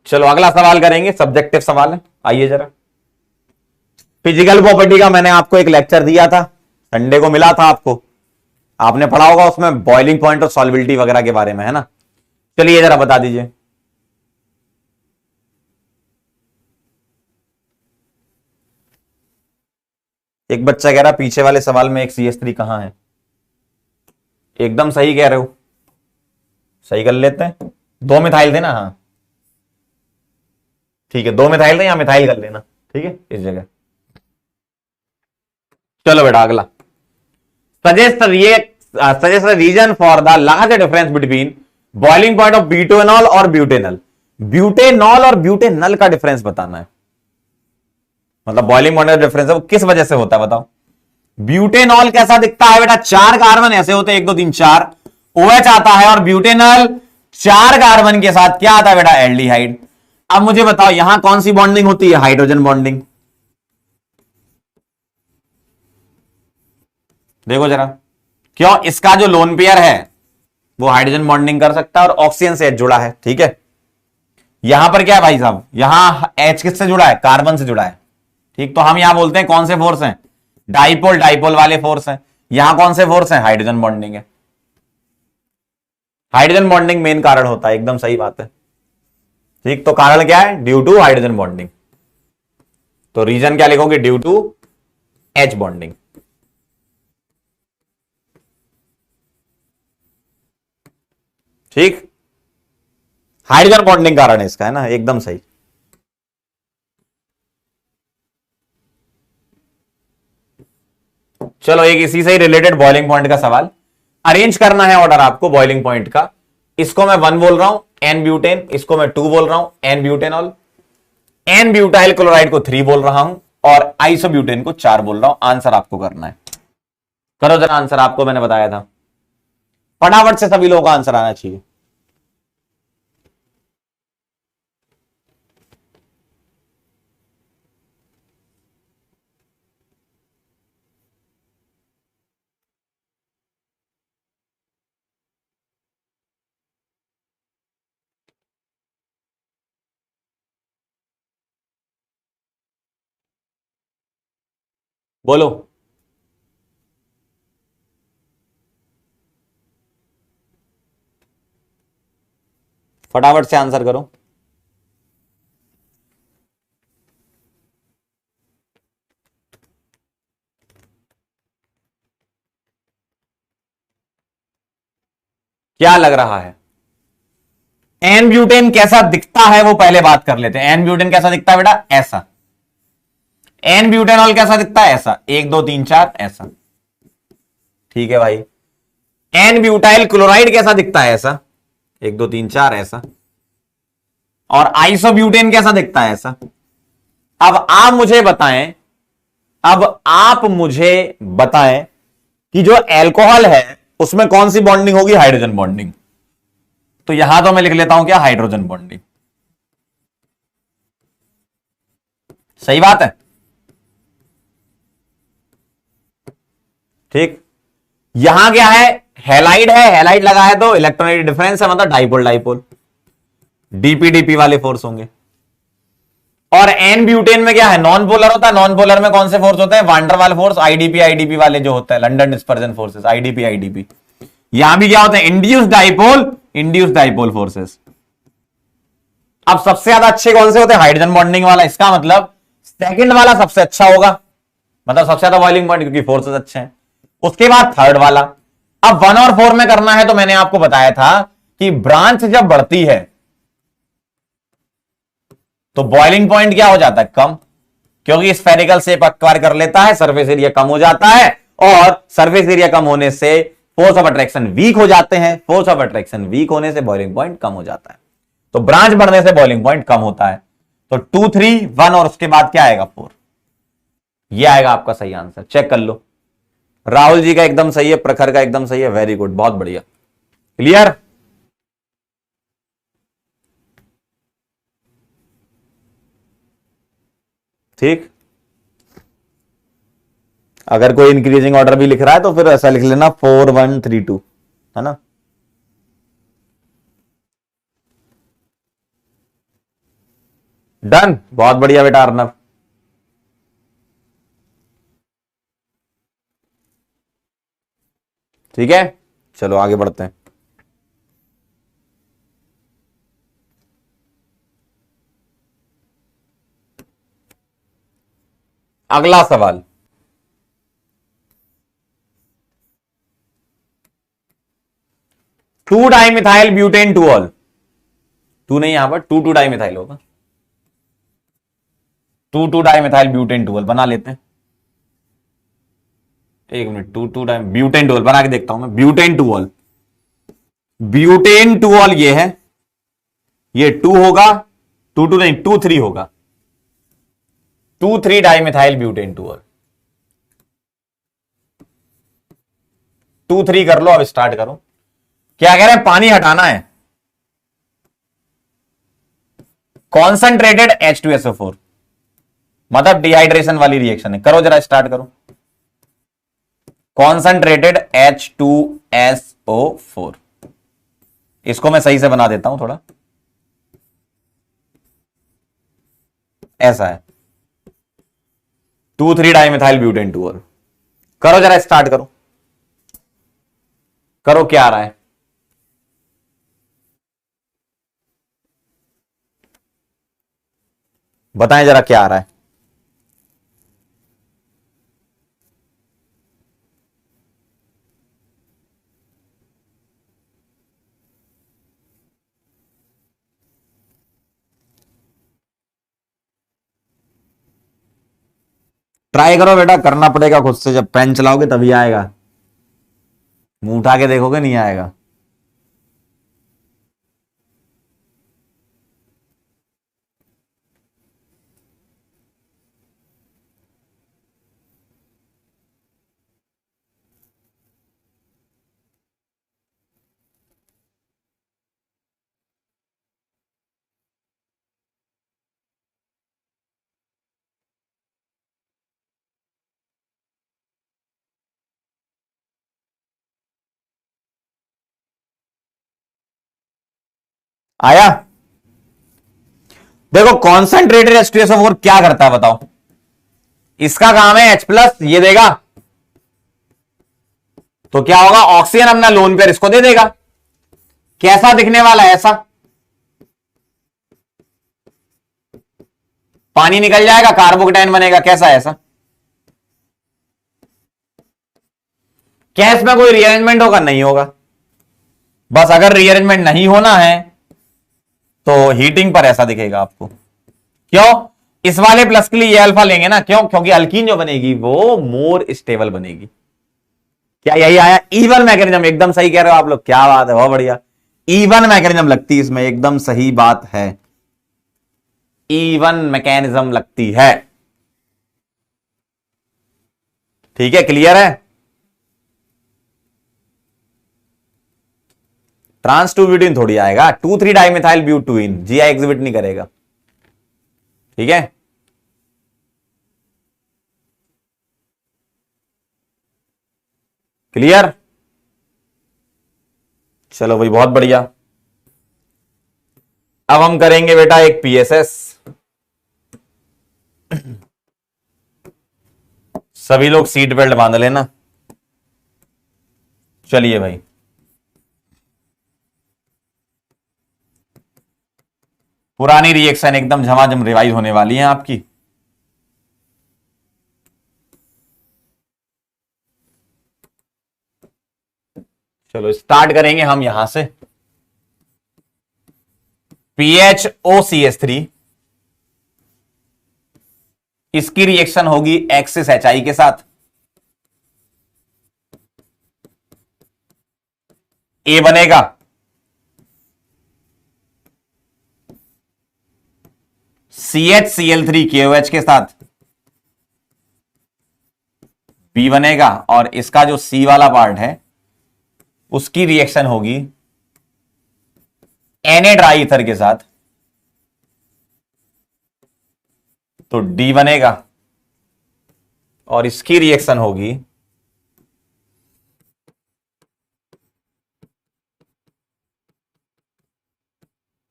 चलो अगला सवाल करेंगे, सब्जेक्टिव सवाल है, आइए जरा। फिजिकल प्रॉपर्टी का मैंने आपको एक लेक्चर दिया था, संडे को मिला था आपको, आपने पढ़ा होगा, उसमें बॉइलिंग पॉइंट और सॉल्युबिलिटी वगैरह के बारे में, है ना। चलिए जरा बता दीजिए। एक बच्चा कह रहा पीछे वाले सवाल में एक CH3 कहां है, एकदम सही कह रहे हो, सही कर लेते हैं। 2 मिथाइल थे ना, हाँ ठीक है, 2 मिथाइल थे, यहां मिथाइल कर लेना, ठीक है इस जगह। चलो बेटा अगला, suggest reason for the large difference between boiling point of butanol और ब्यूटेनल। ब्यूटेनॉल और ब्यूटेनल का डिफरेंस बताना है, मतलब बॉइलिंग पॉइंट का डिफरेंस है वो किस वजह से होता है बताओ। ब्यूटेनॉल कैसा दिखता है बेटा, 4 कार्बन ऐसे होते हैं, 1 2 3 4, OH आता है, और ब्यूटेनल 4 कार्बन के साथ क्या आता है बेटा, एल्डिहाइड। अब मुझे बताओ यहां कौन सी बॉन्डिंग होती है, हाइड्रोजन बॉन्डिंग। देखो जरा, क्यों, इसका जो लोन पेयर है वो हाइड्रोजन बॉन्डिंग कर सकता है और ऑक्सीजन से H जुड़ा है, ठीक है। यहां पर क्या है भाई साहब, यहां H किससे जुड़ा है, कार्बन से जुड़ा है, ठीक। तो हम यहां बोलते हैं कौन से फोर्स हैं, डाइपोल डाइपोल वाले फोर्स हैं। यहां कौन से फोर्स हैं, हाइड्रोजन बॉन्डिंग है। हाइड्रोजन बॉन्डिंग मेन कारण होता है, एकदम सही बात है, ठीक। तो कारण क्या है, ड्यू टू हाइड्रोजन बॉन्डिंग। तो रीजन क्या लिखोगे, ड्यू टू H बॉन्डिंग, ठीक। हाइड्रोजन बॉन्डिंग कारण है इसका, है ना, एकदम सही। चलो एक इसी से ही रिलेटेड बॉइलिंग पॉइंट का सवाल, अरेंज करना है ऑर्डर आपको बॉइलिंग पॉइंट का। इसको मैं 1 बोल रहा हूं, एन ब्यूटेन, इसको मैं 2 बोल रहा हूं, n butanol, n butyl chloride को 3 बोल रहा हूं, और आइसोब्यूटेन को 4 बोल रहा हूं। आंसर आपको करना है, करो जरा आंसर, आपको मैंने बताया था, फटाफट से सभी लोगों का आंसर आना चाहिए। बोलो, फटाफट से आंसर करो। क्या लग रहा है, एन ब्यूटेन कैसा दिखता है वो पहले बात कर लेते हैं। एन ब्यूटेन कैसा दिखता है बेटा, ऐसा। एन ब्यूटेनॉल कैसा दिखता है, ऐसा, 1 2 3 4 ऐसा, ठीक है भाई। एन ब्यूटाइल क्लोराइड कैसा दिखता है, ऐसा। 1 2 3 4 ऐसा। और आइसोब्यूटेन कैसा दिखता है? ऐसा। अब आप मुझे बताएं, कि जो एल्कोहल है उसमें कौन सी बॉन्डिंग होगी? Hydrogen bonding. तो यहां तो मैं लिख लेता हूं क्या? Hydrogen bonding. सही बात है, ठीक। यहां क्या है? हैलाइड है, हैलाइड लगा है तो इलेक्ट्रॉनिक डिफरेंस है, मतलब डाइपोल डाइपोल, डीपीडीपी वाले फोर्स होंगे। और एन ब्यूटेन में क्या है? नॉन पोलर होता है। नॉन पोलर में कौन से फोर्स होते हैं? वांडरवाल फोर्स, आईडीपी आईडीपी वाले जो होते हैं, London dispersion forces, IDP IDP. यहां भी क्या होते हैं? Induced dipole forces. अब सबसे ज्यादा अच्छे कौन से होते हैं? हाइड्रोजन बॉन्डिंग वाला। इसका मतलब सेकंड वाला सबसे अच्छा होगा, मतलब सबसे ज्यादा बॉइलिंग पॉइंट, क्योंकि फोर्सेस अच्छे हैं। उसके बाद थर्ड वाला। अब 1 और 4 में करना है तो मैंने आपको बताया था कि ब्रांच जब बढ़ती है तो बॉइलिंग पॉइंट क्या हो जाता है? कम, क्योंकि स्फेरिकल शेप एक्वायर कर लेता है, सरफेस एरिया कम हो जाता है, और सरफेस एरिया कम होने से फोर्स ऑफ अट्रैक्शन वीक हो जाते हैं। फोर्स ऑफ अट्रैक्शन वीक होने से बॉइलिंग पॉइंट कम हो जाता है। तो ब्रांच बढ़ने से बॉइलिंग पॉइंट कम होता है। तो 2 3 1 और उसके बाद क्या आएगा? 4। यह आएगा आपका सही आंसर। चेक कर लो। राहुल जी का एकदम सही है, प्रखर का एकदम सही है। वेरी गुड, बहुत बढ़िया। क्लियर? ठीक। अगर कोई इंक्रीजिंग ऑर्डर भी लिख रहा है तो फिर ऐसा लिख लेना 4 1 3 2, है ना? डन, बहुत बढ़िया बेटा अर्नब। ठीक है, चलो आगे बढ़ते हैं। अगला सवाल, टू डाइमिथाइल ब्यूटेन टूऑल। टू नहीं, यहां पर 2 डाइमिथाइल होगा। 2 डाइमिथाइल ब्यूटेन टूऑल बना लेते हैं। एक मिनट, 2 डाइम ब्यूटेन टूऑल बना के देखता हूं मैं। ब्यूटेन टूऑल, ब्यूटेन टूऑल ये है, ये 2 होगा, 2 2 नहीं 2 3 होगा। 2 3 डाइमिथाइल ब्यूटेन टूऑल। 2 3 कर लो। अब स्टार्ट करो। क्या कह रहे हैं? पानी हटाना है। कॉन्सेंट्रेटेड H2SO4, मतलब डिहाइड्रेशन वाली रिएक्शन है। करो जरा, स्टार्ट करो। कॉन्सेंट्रेटेड H2SO4, इसको मैं सही से बना देता हूं थोड़ा। ऐसा है 2 3 डाइमिथाइल ब्यूटेन टूऑल। करो जरा, स्टार्ट करो। करो, क्या आ रहा है? बताएं जरा क्या आ रहा है। ट्राई करो बेटा, करना पड़ेगा खुद से। जब पेन चलाओगे तभी आएगा, मुंह उठा के देखोगे नहीं आएगा। आया? देखो, कॉन्सेंट्रेटेड H2SO4 क्या करता है बताओ? इसका काम है H+, ये देगा तो क्या होगा? ऑक्सीजन अपना लोन पेयर इसको दे देगा। कैसा दिखने वाला है? ऐसा पानी निकल जाएगा, कार्बोकेटाइन बनेगा। कैसा है? ऐसा। क्या इसमें कोई रीअरेंजमेंट होगा? नहीं होगा। बस अगर रीअरेंजमेंट नहीं होना है तो हीटिंग पर ऐसा दिखेगा आपको। क्यों? इस वाले प्लस के लिए ये अल्फा लेंगे ना। क्यों? क्योंकि अल्कीन जो बनेगी वो मोर स्टेबल बनेगी। क्या यही आया? Even mechanism. एकदम सही कह रहे हो आप लोग, क्या बात है, बहुत बढ़िया। इवन मैकेनिज्म लगती है इसमें, एकदम सही बात है, इवन मैकेनिज्म लगती है। ठीक है, क्लियर है। ट्रांस टू ब्यूटीन थोड़ी आएगा, 2,3 डाइमिथाइल ब्यूटीन, जीआई एग्जिबिट नहीं करेगा। ठीक है, क्लियर। चलो भाई, बहुत बढ़िया। अब हम करेंगे बेटा एक पीएसएस। सभी लोग सीट बेल्ट बांध लेना। चलिए भाई, पुरानी रिएक्शन एकदम झमाझम रिवाइज होने वाली है आपकी। चलो स्टार्ट करेंगे हम यहां से। PHOCH3, इसकी रिएक्शन होगी एक्सिस HI के साथ। ए बनेगा CHCl3KOH के साथ, बी बनेगा, और इसका जो सी वाला पार्ट है उसकी रिएक्शन होगी Na ड्राई ईथर के साथ, तो डी बनेगा, और इसकी रिएक्शन होगी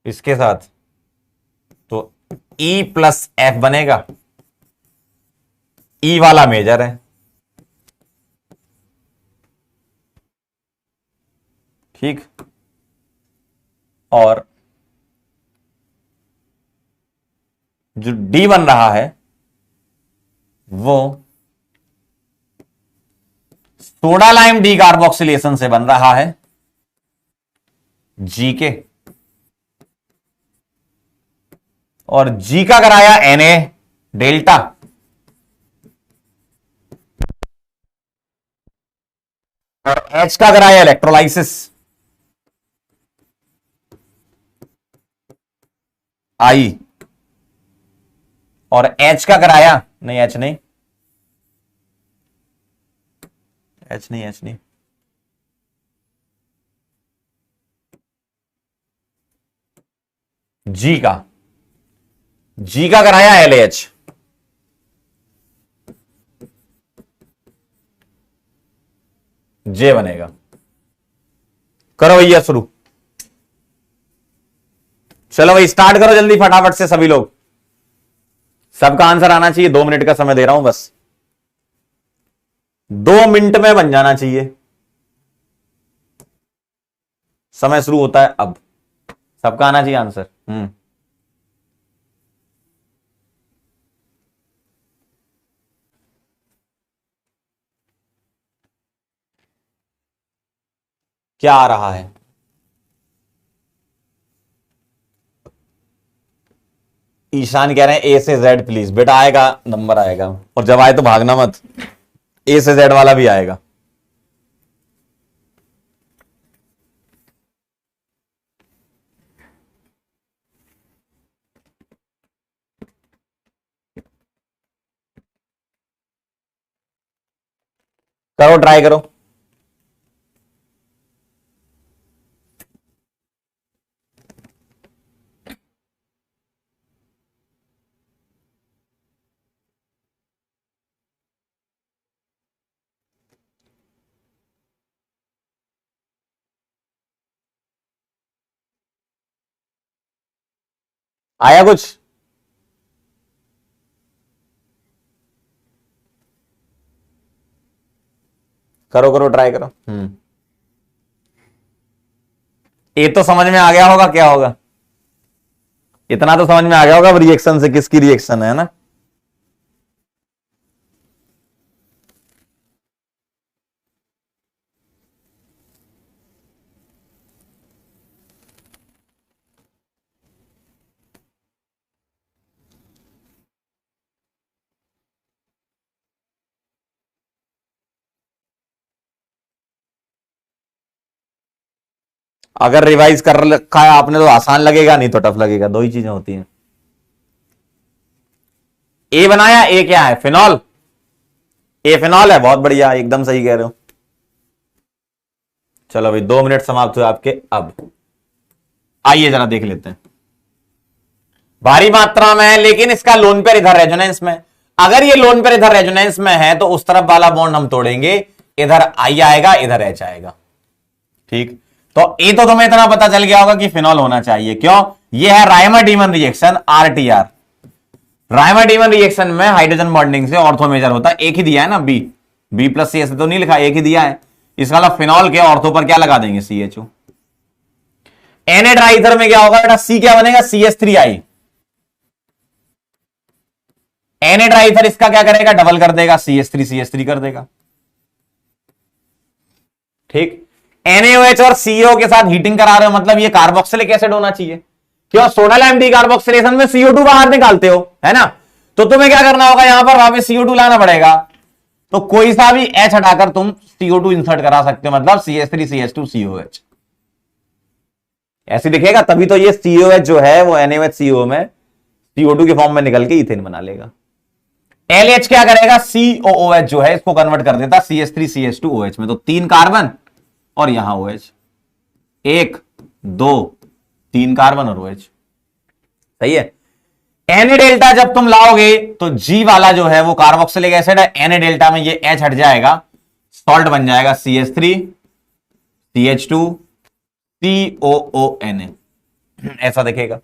इसके साथ, तो E प्लस F बनेगा। ई वाला मेजर है, ठीक। और जो डी बन रहा है वो सोडा लाइम डी कार्बोक्सिलेशन से बन रहा है, जी के, और जी का कराया Na डेल्टा, और H का कराया इलेक्ट्रोलाइसिस, आई, और H का कराया, नहीं H नहीं, H नहीं, H नहीं, जी का कराया LH, जे बनेगा। करो भैया शुरू। चलो भाई स्टार्ट करो जल्दी फटाफट से सभी लोग। सबका आंसर आना चाहिए, 2 मिनट का समय दे रहा हूं बस, 2 मिनट में बन जाना चाहिए। समय शुरू होता है अब। सबका आना चाहिए आंसर। क्या आ रहा है? ईशान कह रहे हैं ए से जेड प्लीज। बेटा आएगा, नंबर आएगा, और जब आए तो भागना मत, ए से जेड वाला भी आएगा। करो, ट्राई करो। आया कुछ? करो करो, ट्राई करो। ये तो समझ में आ गया होगा क्या होगा, इतना तो समझ में आ गया होगा रिएक्शन से किसकी रिएक्शन है ना। अगर रिवाइज कर रखा है आपने तो आसान लगेगा, नहीं तो टफ लगेगा, दो ही चीजें होती हैं। ए बनाया, ए क्या है? फिनॉल। ए फिनॉल है, बहुत बढ़िया, एकदम सही कह रहे हो। चलो भाई 2 मिनट समाप्त हुए आपके। अब आइए जरा देख लेते हैं। भारी मात्रा में है लेकिन इसका लोन पेयर इधर रेजोनेंस में। अगर ये लोन पेयर इधर रेजोनेंस में है तो उस तरफ वाला बॉन्ड हम तोड़ेंगे, इधर आई आएगा, इधर एच आएगा। ठीक, तो ए तो तुम्हें इतना पता चल गया होगा कि फिनॉल होना चाहिए। क्यों? ये है Reimer demon reaction, RTR. Reimer demon reaction में हाइड्रोजन बॉन्डिंग से ऑर्थो मेजर होता है। एक ही दिया है ना, बी, बी प्लस सी, ऐसे तो नहीं लिखा, एक ही दिया है। इसका मतलब फिनॉल के ऑर्थो पर क्या लगा देंगे? CHO। Na ट्राइथर में क्या होगा बेटा? सी क्या बनेगा? CH3I। Na ट्राइथर इसका क्या करेगा? डबल कर देगा, CH3 कर देगा। ठीक, NaOH और CO के साथ हीटिंग करा रहे हो, मतलब ये कार्बोक्सिलिक एसिड होना चाहिए। क्यों? सोडल एम्प्टी कार्बोक्सिलेशन में CO2 बाहर निकालते हो, है ना? तो तुम्हें क्या करना होगा? यहां पर वापस CO2 लाना पड़ेगा। तो कोई सा भी H हटाकर तुम CO2 इंसर्ट करा सकते हो, मतलब CH3CH2COH ऐसे दिखेगा। तभी तो ये COH जो है वो NaOH में CO2 के फॉर्म में निकल के इथेन बना लेगा। LH क्या करेगा? COOH जो है इसको कन्वर्ट कर देता CH3CH2OH में। तो 3 कार्बन और यहां OH, 1 2 3 कार्बन और OH। सही है। Na डेल्टा जब तुम लाओगे तो G वाला जो है वो कार्बोक्सिलिक एसिड है, Na डेल्टा में ये H हट जाएगा, सॉल्ट बन जाएगा CH3 CH2 COONA, ऐसा दिखेगा।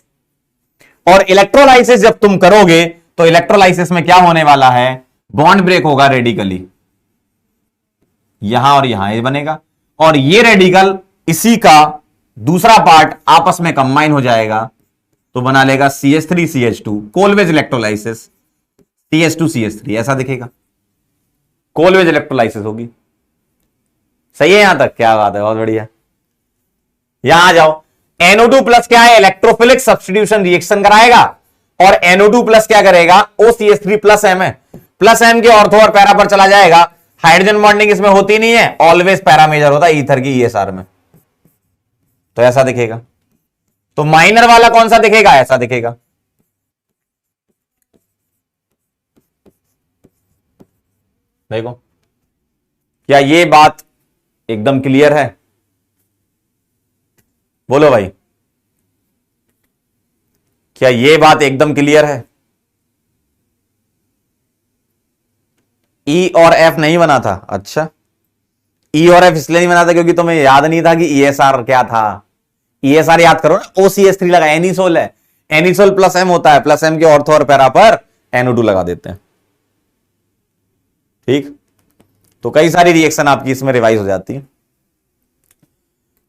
और इलेक्ट्रोलाइसिस जब तुम करोगे तो इलेक्ट्रोलाइसिस में क्या होने वाला है? बॉन्ड ब्रेक होगा रेडिकली, यहां और यहां ये बनेगा, और ये रेडिकल इसी का दूसरा पार्ट आपस में कंबाइन हो जाएगा तो बना लेगा CH3 CH2, Kolbe's electrolysis CH2 CH3, ऐसा दिखेगा। कोलवेज इलेक्ट्रोलाइसिस होगी। सही है यहां तक? क्या बात है, बहुत बढ़िया। यहां आ जाओ। NO2 प्लस क्या है? इलेक्ट्रोफिलिक सब्स्टिट्यूशन रिएक्शन कराएगा, और NO2 प्लस क्या करेगा? OCH3 प्लस M है, प्लस M के ऑर्थो और पैरा पर चला जाएगा। हाइड्रोजन बॉन्डिंग इसमें होती नहीं है, ऑलवेज पैरा मेजर होता है ईथर की ESR में, तो ऐसा दिखेगा। तो माइनर वाला कौन सा दिखेगा? ऐसा दिखेगा। देखो, क्या ये बात एकदम क्लियर है? बोलो भाई, क्या ये बात एकदम क्लियर है? E और F नहीं बना था? अच्छा, E और F इसलिए नहीं बना था क्योंकि तुम्हें याद नहीं था कि ESR क्या था। ESR याद करो ना, OCH3 लगा, एनिसोल है, एनिसोल प्लस M होता है, प्लस M के ऑर्थो और पैरा पर NO2 लगा देते हैं। ठीक, तो कई सारी रिएक्शन आपकी इसमें रिवाइज हो जाती है।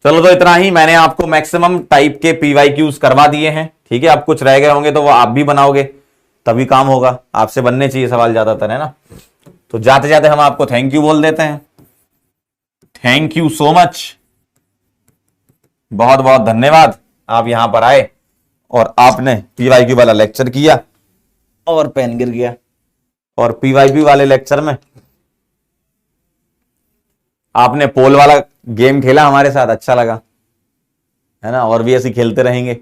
चलो तो इतना ही, मैंने आपको मैक्सिमम टाइप के PYQs करवा दिए हैं। ठीक है, अब कुछ रह गए होंगे तो वो आप भी बनाओगे, तभी काम होगा। आपसे बनने चाहिए सवाल ज्यादातर, है ना? तो जाते जाते हम आपको थैंक यू बोल देते हैं। थैंक यू सो मच, बहुत बहुत धन्यवाद। आप यहां पर आए और आपने PYQ वाला लेक्चर किया और पेन गिर गया, और PYQ वाले लेक्चर में आपने पोल वाला गेम खेला हमारे साथ, अच्छा लगा, है ना? और भी ऐसे खेलते रहेंगे।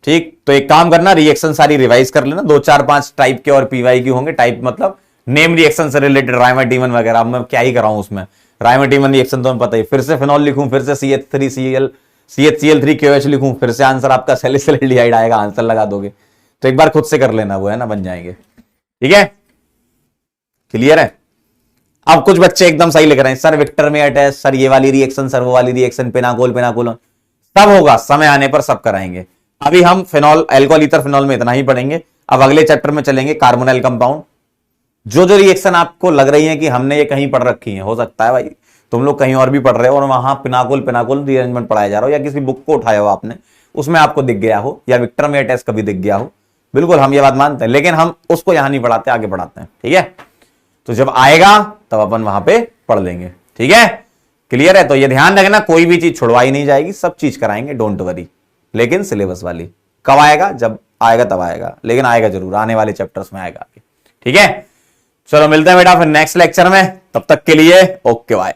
ठीक, तो एक काम करना, रिएक्शन सारी रिवाइज कर लेना। 2 4 5 टाइप के और PYQ होंगे। टाइप मतलब नेम रिएक्शन से रिलेटेड, रायमर डीमन वगैरह। मैं क्या ही कराऊं उसमें, रायमर डीमन रिएक्शन तो पता ही। फिर से फिनॉल लिखूं, फिर से CH3CL3KOH लिखूं, फिर से आंसर आपका सैलिसिलडिहाइड आएगा, आंसर लगा दोगे। तो एक बार खुद से कर लेना, वो है ना, बन जाएंगे। ठीक है, क्लियर है? अब कुछ बच्चे एकदम सही लिख रहे हैं, सर विक्टर में अटैच, सर ये वाली रिएक्शन, सर वो वाली रिएक्शन, पेनाकोल सब होगा, समय आने पर सब कराएंगे। अभी हम फिनॉल, अल्कोहल ईथर फिनॉल में इतना ही पढ़ेंगे। अब अगले चैप्टर में चलेंगे कार्बोनाइल कंपाउंड। जो जो रिएक्शन आपको लग रही है कि हमने ये कहीं पढ़ रखी है, हो सकता है भाई तुम लोग कहीं और भी पढ़ रहे हो और वहां पिनाकोल रीअरेंजमेंट पढ़ाया जा रहा हो, या किसी बुक को उठाया हो आपने, उसमें आपको दिख गया हो, या विक्टर में अटैच कभी दिख गया हो। बिल्कुल, हम ये बात मानते हैं, लेकिन हम उसको यहां नहीं पढ़ाते, आगे पढ़ाते हैं। ठीक है, तो जब आएगा तब अपन वहां पे पढ़ लेंगे। ठीक है, क्लियर है? तो ये ध्यान रखना, कोई भी चीज छुड़वाई नहीं जाएगी, सब चीज कराएंगे, डोंट वरी। लेकिन सिलेबस वाली कब आएगा? जब आएगा तब आएगा, लेकिन आएगा जरूर, आने वाले चैप्टर्स में आएगा आगे। ठीक है, चलो मिलते हैं बेटा फिर नेक्स्ट लेक्चर में, तब तक के लिए ओके बाय।